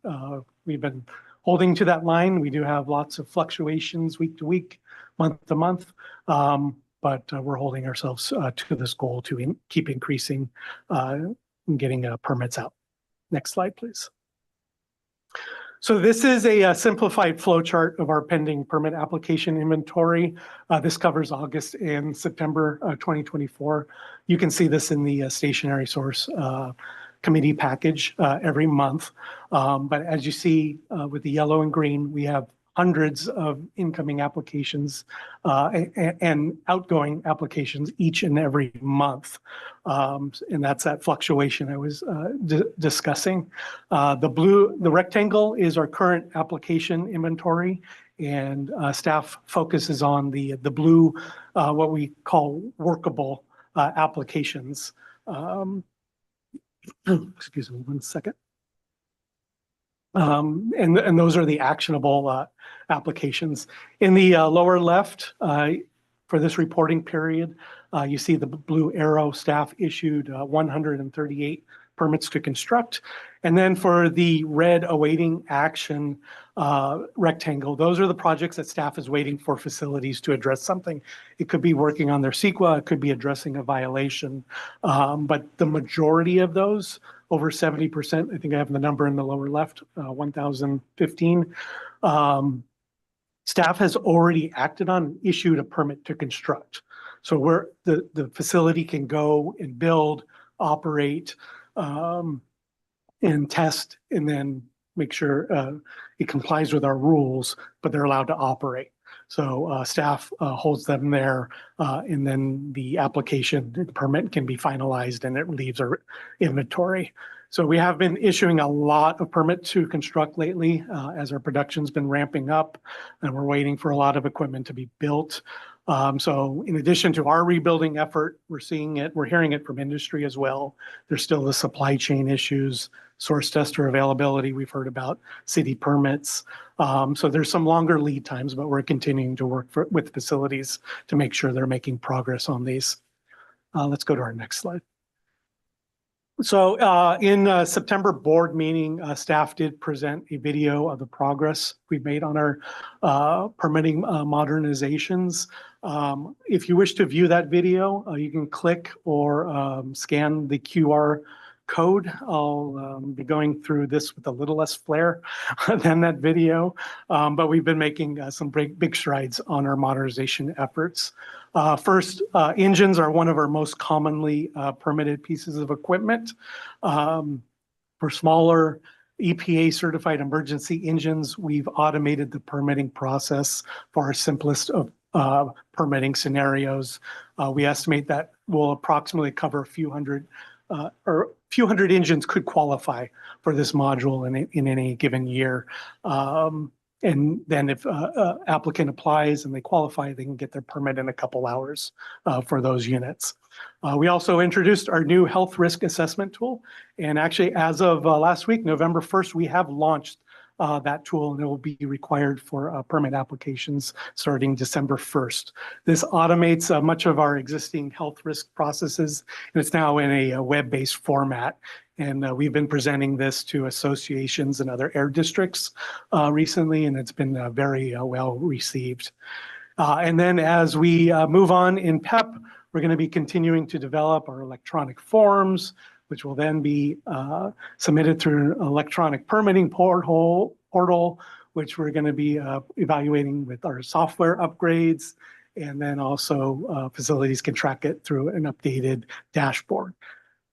We've been holding to that line. We do have lots of fluctuations week to week, month to month, but we're holding ourselves to this goal to keep increasing and getting permits out. Next slide, please. So this is a simplified flow chart of our pending permit application inventory. This covers August and September 2024. You can see this in the stationary source committee package every month. But as you see with the yellow and green, we have hundreds of incoming applications and outgoing applications each and every month. And that's that fluctuation I was discussing. The rectangle is our current application inventory, and staff focuses on the blue, what we call workable applications. Excuse me one second. And those are the actionable applications. In the lower left, for this reporting period, you see the blue arrow. Staff issued 138 permits to construct. And then for the red awaiting action rectangle, those are the projects that staff is waiting for facilities to address something. It could be working on their CEQA, it could be addressing a violation. But the majority of those, over 70%, I think I have the number in the lower left, 1,015, staff has already acted on, issued a permit to construct. So where the facility can go and build, operate, and test, and then make sure it complies with our rules, but they're allowed to operate. So staff holds them there, and then the application, the permit can be finalized and it leaves our inventory. So we have been issuing a lot of permit to construct lately as our production's been ramping up, and we're waiting for a lot of equipment to be built. So in addition to our rebuilding effort, we're hearing it from industry as well. There's still the supply chain issues, source tester availability. We've heard about city permits. So there's some longer lead times, but we're continuing to work with facilities to make sure they're making progress on these. Let's go to our next slide. So in September board meeting, staff did present a video of the progress we've made on our permitting modernizations. If you wish to view that video, you can click or scan the QR code. I'll be going through this with a little less flair than that video, but we've been making some big strides on our modernization efforts. First, engines are one of our most commonly permitted pieces of equipment. For smaller EPA certified emergency engines, we've automated the permitting process for our simplest of permitting scenarios. We estimate that will approximately cover a few hundred engines could qualify for this module in any given year. And then if applicant applies and they qualify, they can get their permit in a couple hours for those units. We also introduced our new health risk assessment tool. And actually, as of last week, November 1st, we have launched that tool, and it will be required for permit applications starting December 1st. This automates much of our existing health risk processes, and it's now in a web-based format. And we've been presenting this to associations and other air districts recently, and it's been very well received. And then as we move on in PEP, we're going to be continuing to develop our electronic forms, which will then be submitted through an electronic permitting portal, which we're going to be evaluating with our software upgrades. And then also facilities can track it through an updated dashboard.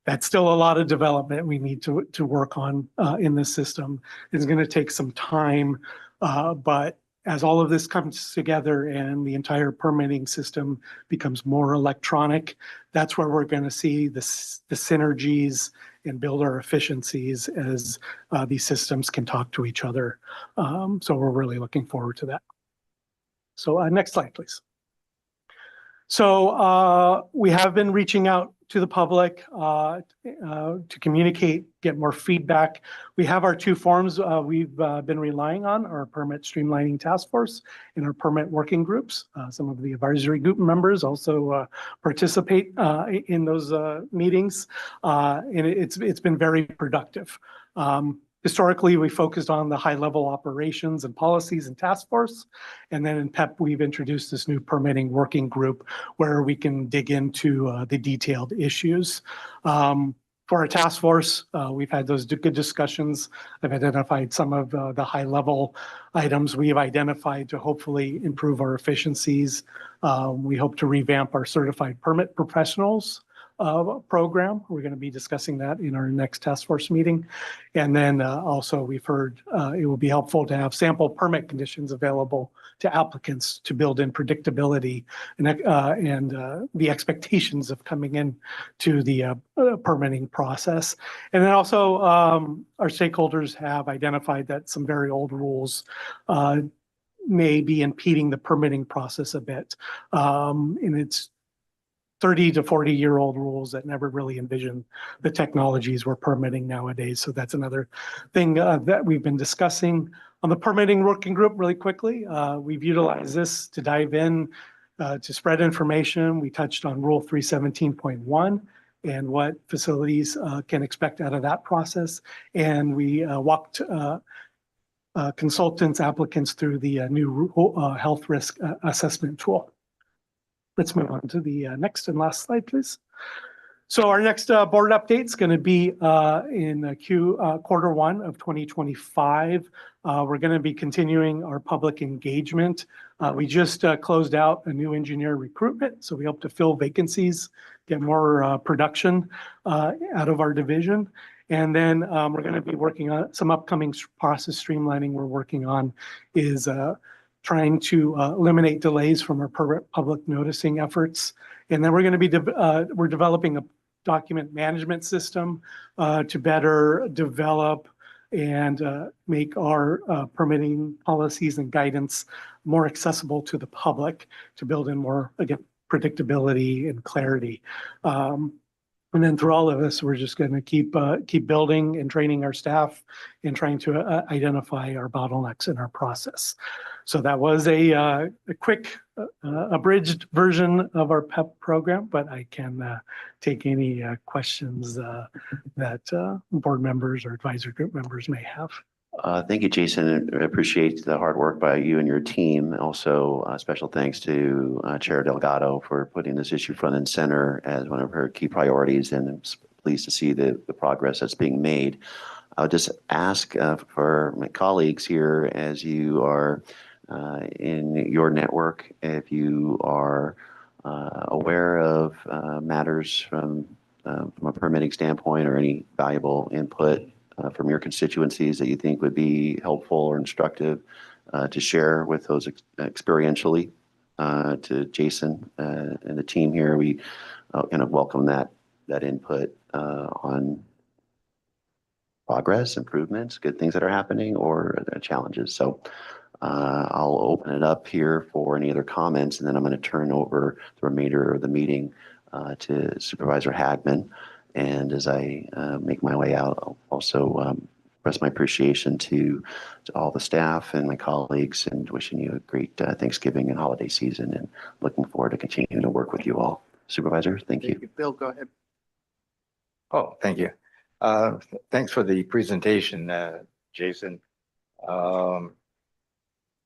That's still a lot of development we need to work on in this system. It's going to take some time, but as all of this comes together and the entire permitting system becomes more electronic, that's where we're going to see the synergies and build our efficiencies as these systems can talk to each other. So we're really looking forward to that. So next slide, please. So we have been reaching out to the public to communicate, get more feedback. We have our two forums we've been relying on, our permit streamlining task force and our permit working groups. Some of the advisory group members also participate in those meetings, and it's been very productive. Historically, we focused on the high-level operations and policies and task force. And then in PEP, we've introduced this new permitting working group where we can dig into the detailed issues. For our task force, we've had those good discussions. I've identified some of the high-level items we have identified to hopefully improve our efficiencies. We hope to revamp our certified permit professionals program. We're going to be discussing that in our next task force meeting. And then also we've heard it will be helpful to have sample permit conditions available to applicants to build in predictability and the expectations of coming in to the permitting process. And then also our stakeholders have identified that some very old rules may be impeding the permitting process a bit. And it's 30 to 40-year-old rules that never really envisioned the technologies we're permitting nowadays. So that's another thing that we've been discussing. On the permitting working group, really quickly, we've utilized this to dive in to spread information. We touched on Rule 317.1 and what facilities can expect out of that process. And we walked consultants, applicants through the new health risk assessment tool. Let's move on to the next and last slide, please. So our next board update is going to be in Q1 of 2025. We're going to be continuing our public engagement. We just closed out a new engineer recruitment, so we hope to fill vacancies, get more production out of our division. And then we're going to be working on some upcoming process streamlining we're working on is trying to eliminate delays from our public noticing efforts. And then we're going to be, we're developing a document management system to better develop and make our permitting policies and guidance more accessible to the public, to build in more, again, predictability and clarity. And then through all of this, we're just going to keep building and training our staff and trying to identify our bottlenecks in our process. So that was a quick, abridged version of our PEP program, but I can take any questions that board members or advisory group members may have. Thank you, Jason. I appreciate the hard work by you and your team. Also, special thanks to Chair Delgado for putting this issue front and center as one of her key priorities, and I'm pleased to see the progress that's being made. I'll just ask for my colleagues here, as you are in your network, if you are aware of matters from a permitting standpoint or any valuable input from your constituencies that you think would be helpful or instructive to share with those experientially to Jason and the team here. We kind of welcome that input on progress, improvements, good things that are happening, or challenges. So I'll open it up here for any other comments, and then I'm going to turn over the remainder of the meeting to Supervisor Hagman. And as I make my way out, I'll also express my appreciation to all the staff and my colleagues, and wishing you a great Thanksgiving and holiday season, and looking forward to continuing to work with you all. Supervisor, thank you. Bill, go ahead. Oh, thank you. Thanks for the presentation, Jason.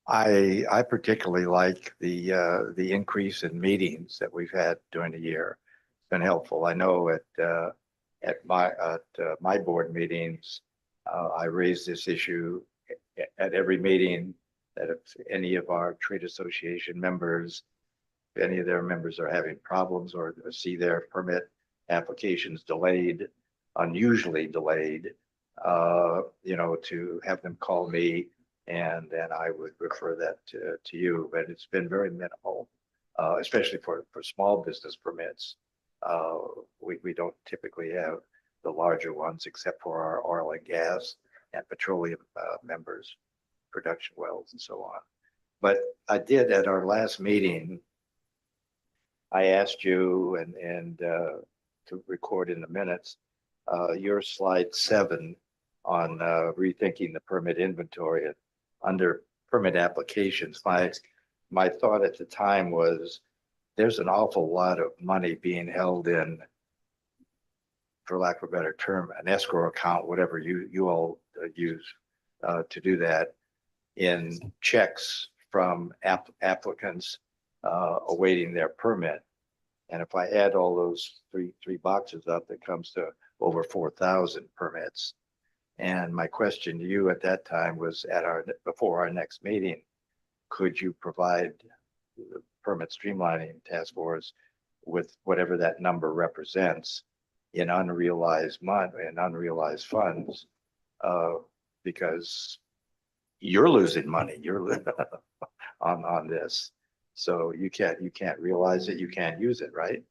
I particularly like the increase in meetings that we've had during the year. It's been helpful. I know at my board meetings, I raise this issue at every meeting, that if any of our trade association members, if any of their members are having problems or see their permit applications delayed, unusually delayed, to have them call me, and then I would refer that to you. But it's been very minimal, especially for small business permits. We don't typically have the larger ones, except for our oil and gas and petroleum members, production wells and so on. But I did at our last meeting, I asked you and to record in the minutes, your slide 7 on rethinking the permit inventory under permit applications. My thought at the time was, there's an awful lot of money being held in, for lack of a better term, an escrow account, whatever you all use to do that, in checks from applicants awaiting their permit. And if I add all those three boxes up, it comes to over 4,000 permits. And my question to you at that time was, before our next meeting, could you provide the permit streamlining task force with whatever that number represents in unrealized funds, because you're losing money, on this. So you can't realize it, you can't use it, right?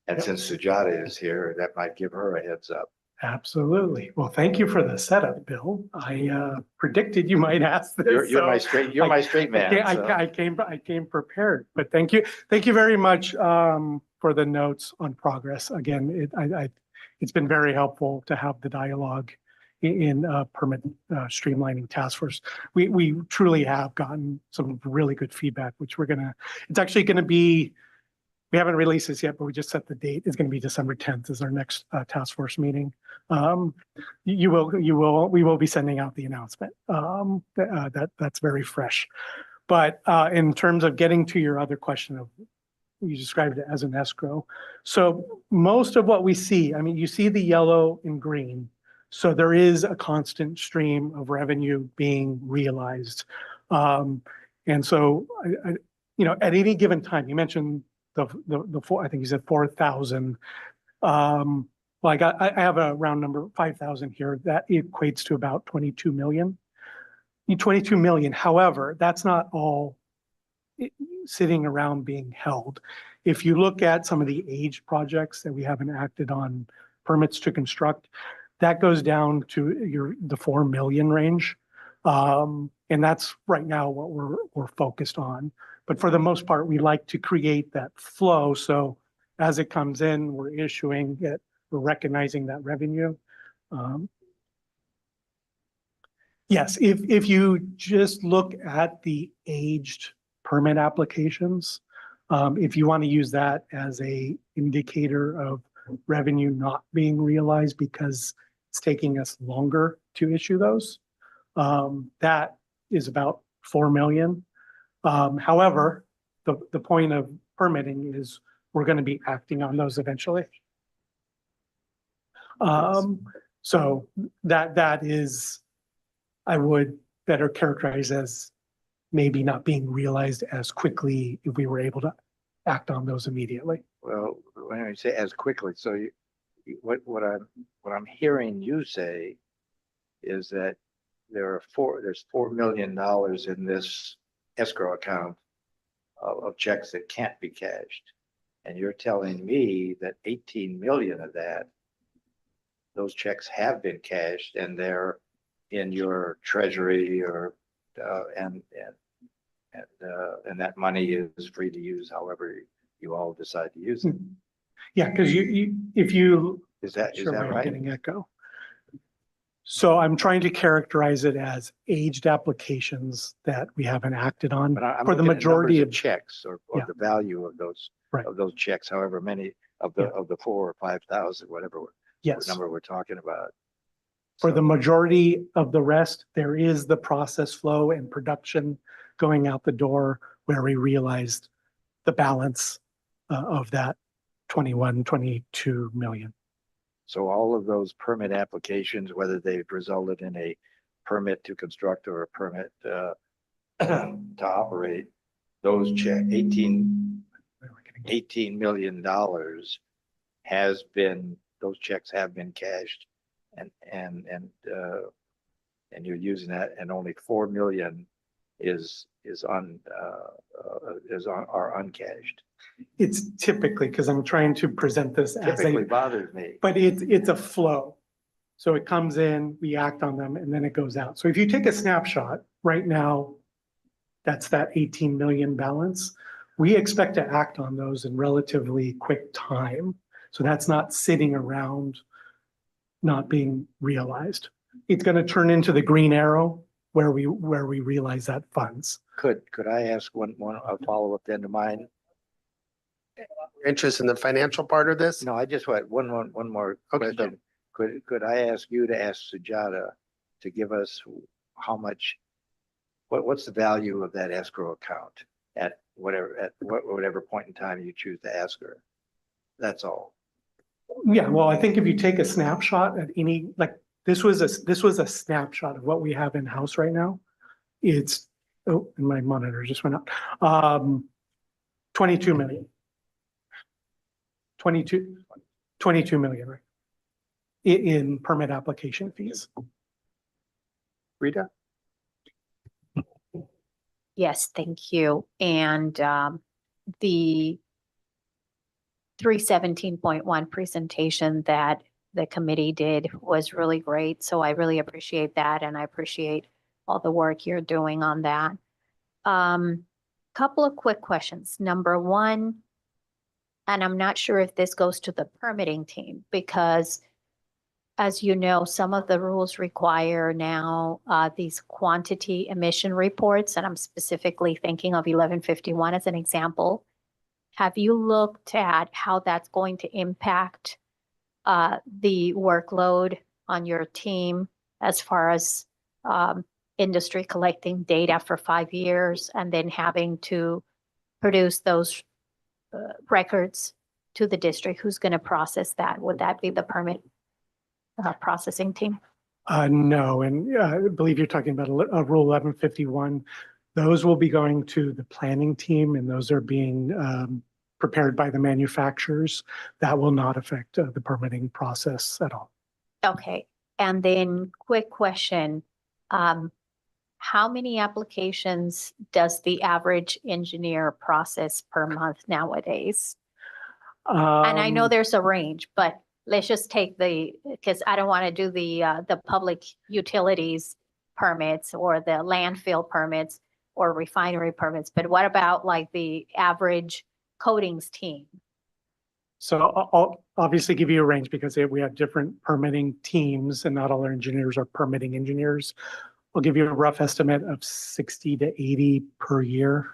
And since Sujata is here, that might give her a heads up. Absolutely. Well, thank you for the setup, Bill. I predicted you might ask this. You're my straight man. I came prepared, but thank you very much for the notes on progress. Again, it's been very helpful to have the dialogue in permit streamlining task force. We truly have gotten some really good feedback, which it's actually gonna be. We haven't released this yet, but we just set the date. It's going to be December 10th is our next task force meeting. We will be sending out the announcement. That's very fresh. But in terms of getting to your other question of, you described it as an escrow. So most of what we see, I mean, you see the yellow and green. So there is a constant stream of revenue being realized. And so, at any given time, you mentioned the four, I think you said 4,000. Well, I have a round number, 5,000 here. That equates to about 22 million. 22 million. However, that's not all sitting around being held. If you look at some of the aged projects that we haven't acted on permits to construct, that goes down to the 4 million range. And that's right now what we're focused on. But for the most part, we like to create that flow. So as it comes in, we're issuing it, we're recognizing that revenue. Yes, if you just look at the aged permit applications, if you want to use that as a indicator of revenue not being realized because it's taking us longer to issue those, that is about 4 million. However, the point of permitting is we're going to be acting on those eventually. So that is, I would better characterize as maybe not being realized as quickly if we were able to act on those immediately. Well, when I say as quickly, so what I'm hearing you say is that there's $4 million in this escrow account of checks that can't be cashed. And you're telling me that 18 million of that, those checks have been cashed and they're in your treasury or and that money is free to use however you all decide to use it. Yeah, because if you is that I'm right? getting echo. So I'm trying to characterize it as aged applications that we haven't acted on But I'm for the looking at majority numbers of checks or Yeah. the value of those checks, however many of the Yeah. 4,000 or 5,000, whatever Yes. number we're talking about. For the majority of the rest, there is the process flow and production going out the door where we realized the balance of that 21, 22 million. So all of those permit applications, whether they've resulted in a permit to construct or a permit to operate, those $18 million those checks have been cashed and you're using that, and only 4 million are uncashed. It's typically, because I'm trying to present this as Typically bothers me. but it's a flow. So it comes in, we act on them, and then it goes out. So if you take a snapshot right now, that's that 18 million balance. We expect to act on those in relatively quick time. So that's not sitting around, not being realized. It's going to turn into the green arrow where we realize that funds. Could I ask a follow-up then to mine? Interest in the financial part of this? No, I just want one more Okay, question. Could I ask you to ask Sujata to give us what's the value of that escrow account at whatever point in time you choose to ask her? That's all. Yeah, well, I think if you take a snapshot at any, like this was a snapshot of what we have in house right now. It's, oh, and my monitor just went up. 22 million. 22 million, right? In permit application fees. Rita? Yes, thank you. And the 317.1 presentation that the committee did was really great. So I really appreciate that. And I appreciate all the work you're doing on that. Couple of quick questions. Number one, and I'm not sure if this goes to the permitting team, because as you know, some of the rules require now these quantity emission reports, and I'm specifically thinking of 1151 as an example. Have you looked at how that's going to impact the workload on your team as far as industry collecting data for 5 years and then having to produce those records to the district? Who's going to process that? Would that be the permit processing team? No, and I believe you're talking about Rule 1151. Those will be going to the planning team, and those are being prepared by the manufacturers. That will not affect the permitting process at all. Okay, and then quick question. how many applications does the average engineer process per month nowadays? And I know there's a range, but let's just take because I don't want to do the public utilities permits or the landfill permits or refinery permits, but what about like the average coatings team? So I'll obviously give you a range because we have different permitting teams and not all our engineers are permitting engineers. I'll give you a rough estimate of 60 to 80 per year.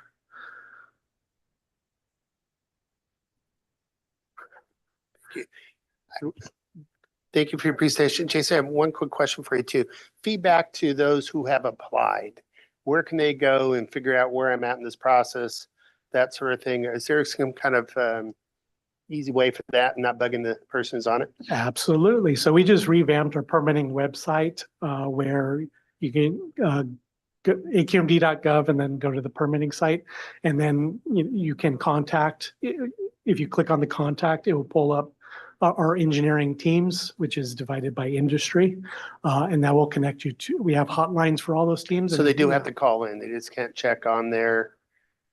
Thank you for your presentation. Jason, I have one quick question for you too. Feedback to those who have applied. Where can they go and figure out where I'm at in this process? That sort of thing. Is there some kind of easy way for that and not bugging the person who's on it? Absolutely. So we just revamped our permitting website where you can go AQMD.gov and then go to the permitting site. And then you can contact, if you click on the contact, it will pull up our engineering teams, which is divided by industry. And that will connect you to, we have hotlines for all those teams. So they do have to call in. They just can't check on their.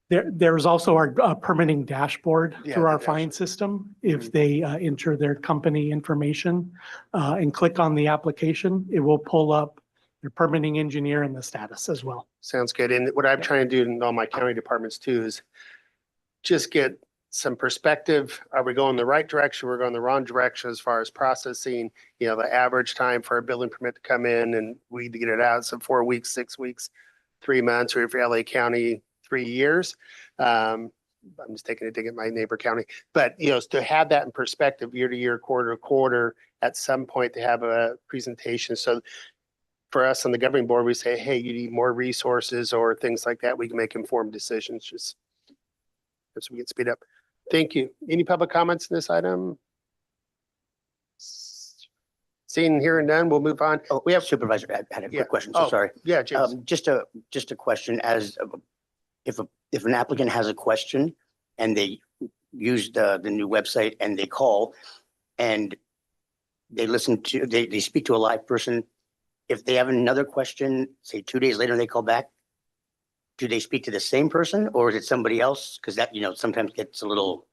There's also our permitting dashboard Yeah, through the our find system. If they enter their company information and click on the application, it will pull up their permitting engineer and the status as well. Sounds good. And what I'm trying to do in all my county departments too is just get some perspective. Are we going the right direction? We're going the wrong direction as far as processing, the average time for a building permit to come in and we get it out. So 4 weeks, 6 weeks, 3 months, or if you're LA County, 3 years. I'm just taking a dig at my neighbor county, but to have that in perspective, year to year, quarter to quarter, at some point to have a presentation. So for us on the governing board, we say, hey, you need more resources or things like that. We can make informed decisions just so we can speed up. Thank you. Any public comments in this item? Seeing here and done, we'll move on. Oh, we have Supervisor had a quick question. So sorry. Yeah, James. Just a question as if an applicant has a question and they use the new website and they call and they they speak to a live person. If they have another question, say 2 days later, they call back, do they speak to the same person or is it somebody else? Because that, sometimes gets a little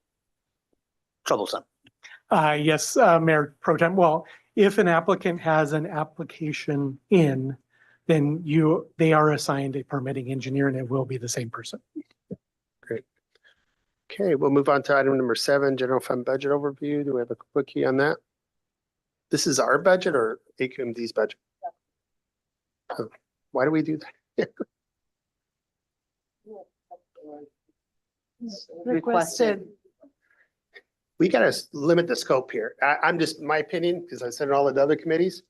troublesome. Yes, Mayor Pro Tem. Well, if an applicant has an application in, then they are assigned a permitting engineer and it will be the same person. Great. Okay, we'll move on to item number 7, general fund budget overview. Do we have a quick key on that? This is our budget or AQMD's budget? Oh, why do we do that? Requested. We got to limit the scope here. I'm just, my opinion, because I said in all the other committees,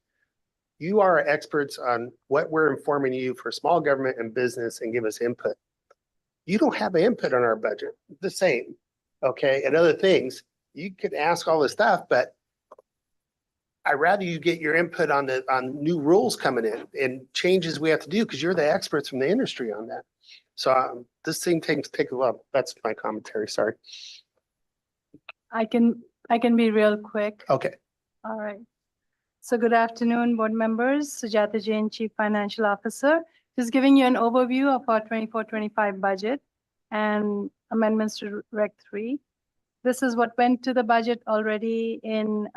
you are experts on what we're informing you for small government and business and give us input. You don't have input on our budget, the same, okay? And other things, you could ask all this stuff, but I'd rather you get your input on new rules coming in and changes we have to do because you're the experts from the industry on that. So this thing takes a lot. That's my commentary. Sorry. I can be real quick. Okay. All right. So good afternoon, board members. Sujata Jain, Chief Financial Officer. Just giving you an overview of our 24-25 budget and amendments to Reg 3. This is what went to the budget already in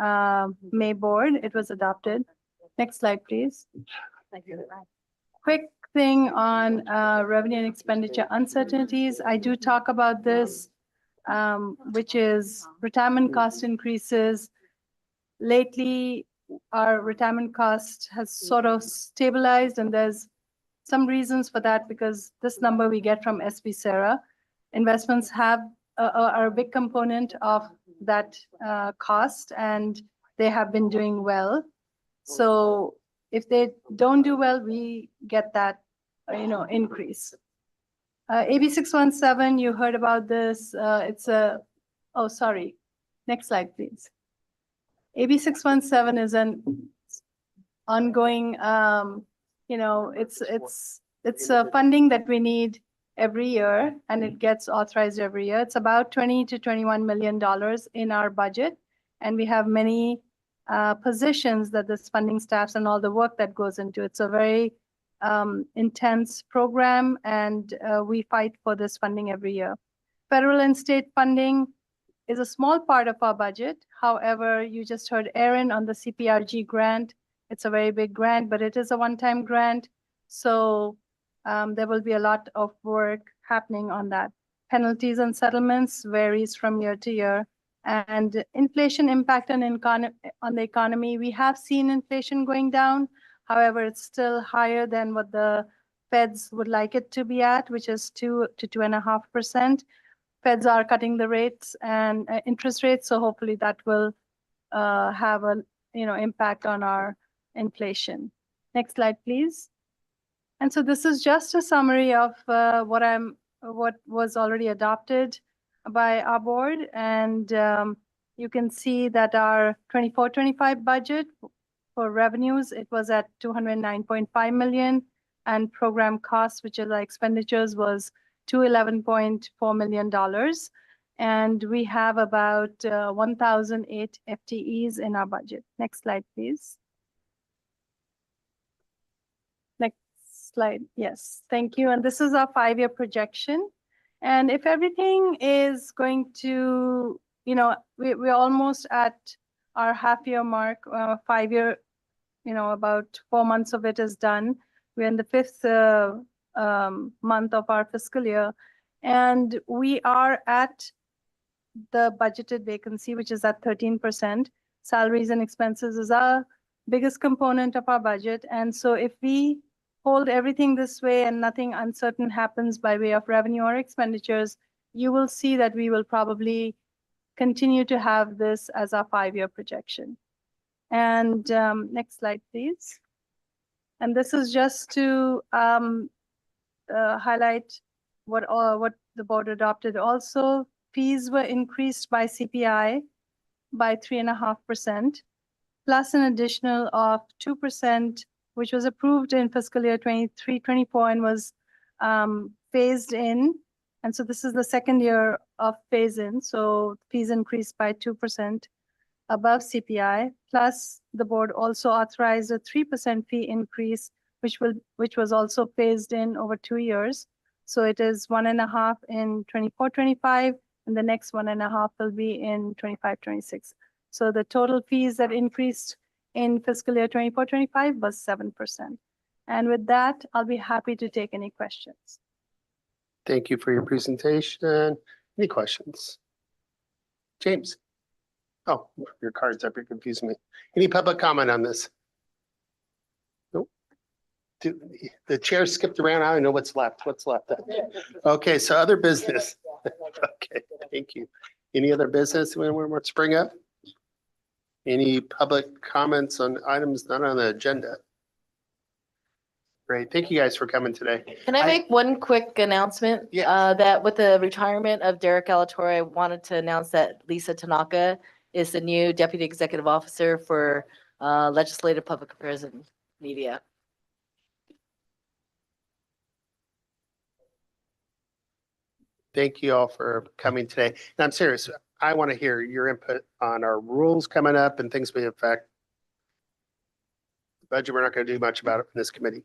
May board. It was adopted. Next slide, please. Quick thing on revenue and expenditure uncertainties. I do talk about this, which is retirement cost increases. Lately, our retirement cost has sort of stabilized and there's some reasons for that because this number we get from SB Sarah. Investments are a big component of that cost and they have been doing well. So if they don't do well, we get that, increase. AB 617, you heard about this. Oh, sorry. Next slide, please. AB 617 is an ongoing, it's a funding that we need every year and it gets authorized every year. It's about $20 to $21 million in our budget. And we have many positions that this funding staffs and all the work that goes into it. So very intense program, and we fight for this funding every year. Federal and state funding is a small part of our budget. However, you just heard Aaron on the CPRG grant. It's a very big grant, but it is a one-time grant. So there will be a lot of work happening on that. Penalties and settlements varies from year to year. And inflation impact on the economy. We have seen inflation going down. However, it's still higher than what the Feds would like it to be at, which is 2 to 2.5%. Feds are cutting the rates and interest rates, so hopefully that will have a impact on our inflation. Next slide, please. And so this is just a summary of what was already adopted by our board, and you can see that our 24-25 budget for revenues, it was at 209.5 million, and program costs, which are the expenditures, was $211.4 million. And we have about 1,008 FTEs in our budget. Next slide, please. Next slide. Yes, thank you. And this is our 5-year projection. And if everything is going to, we're almost at our half-year mark, 5-year, about 4 months of it is done. We're in the 5th month of our fiscal year, and we are at the budgeted vacancy, which is at 13%. Salaries and expenses is our biggest component of our budget. And so if we hold everything this way and nothing uncertain happens by way of revenue or expenditures, you will see that we will probably continue to have this as our 5-year projection. And next slide, please. And this is just to highlight what the board adopted. Also, fees were increased by CPI by 3.5%, plus an additional of 2%, which was approved in fiscal year 23-24 and was phased in. And so this is the second year of phase in. So fees increased by 2% above CPI, plus the board also authorized a 3% fee increase, which was also phased in over 2 years. So it is 1.5 in 24-25, and the next 1.5 will be in 25-26. So the total fees that increased in fiscal year 24-25 was 7%. And with that, I'll be happy to take any questions. Thank you for your presentation. Any questions? James? Oh, your card's up. You're confusing me. Any public comment on this? Nope. The chair skipped around. I don't know what's left. What's left? Okay, so other business. Okay, thank you. Any other business anyone wants to bring up? Any public comments on items not on the agenda? Great. Thank you guys for coming today. Can I make one quick announcement? Yes. That with the retirement of Derek Alatorre, I wanted to announce that Lisa Tanaka is the new Deputy Executive Officer for Legislative Public Affairs and Media. Thank you all for coming today. And I'm serious. I want to hear your input on our rules coming up and things we affect. The budget, we're not going to do much about it in this committee.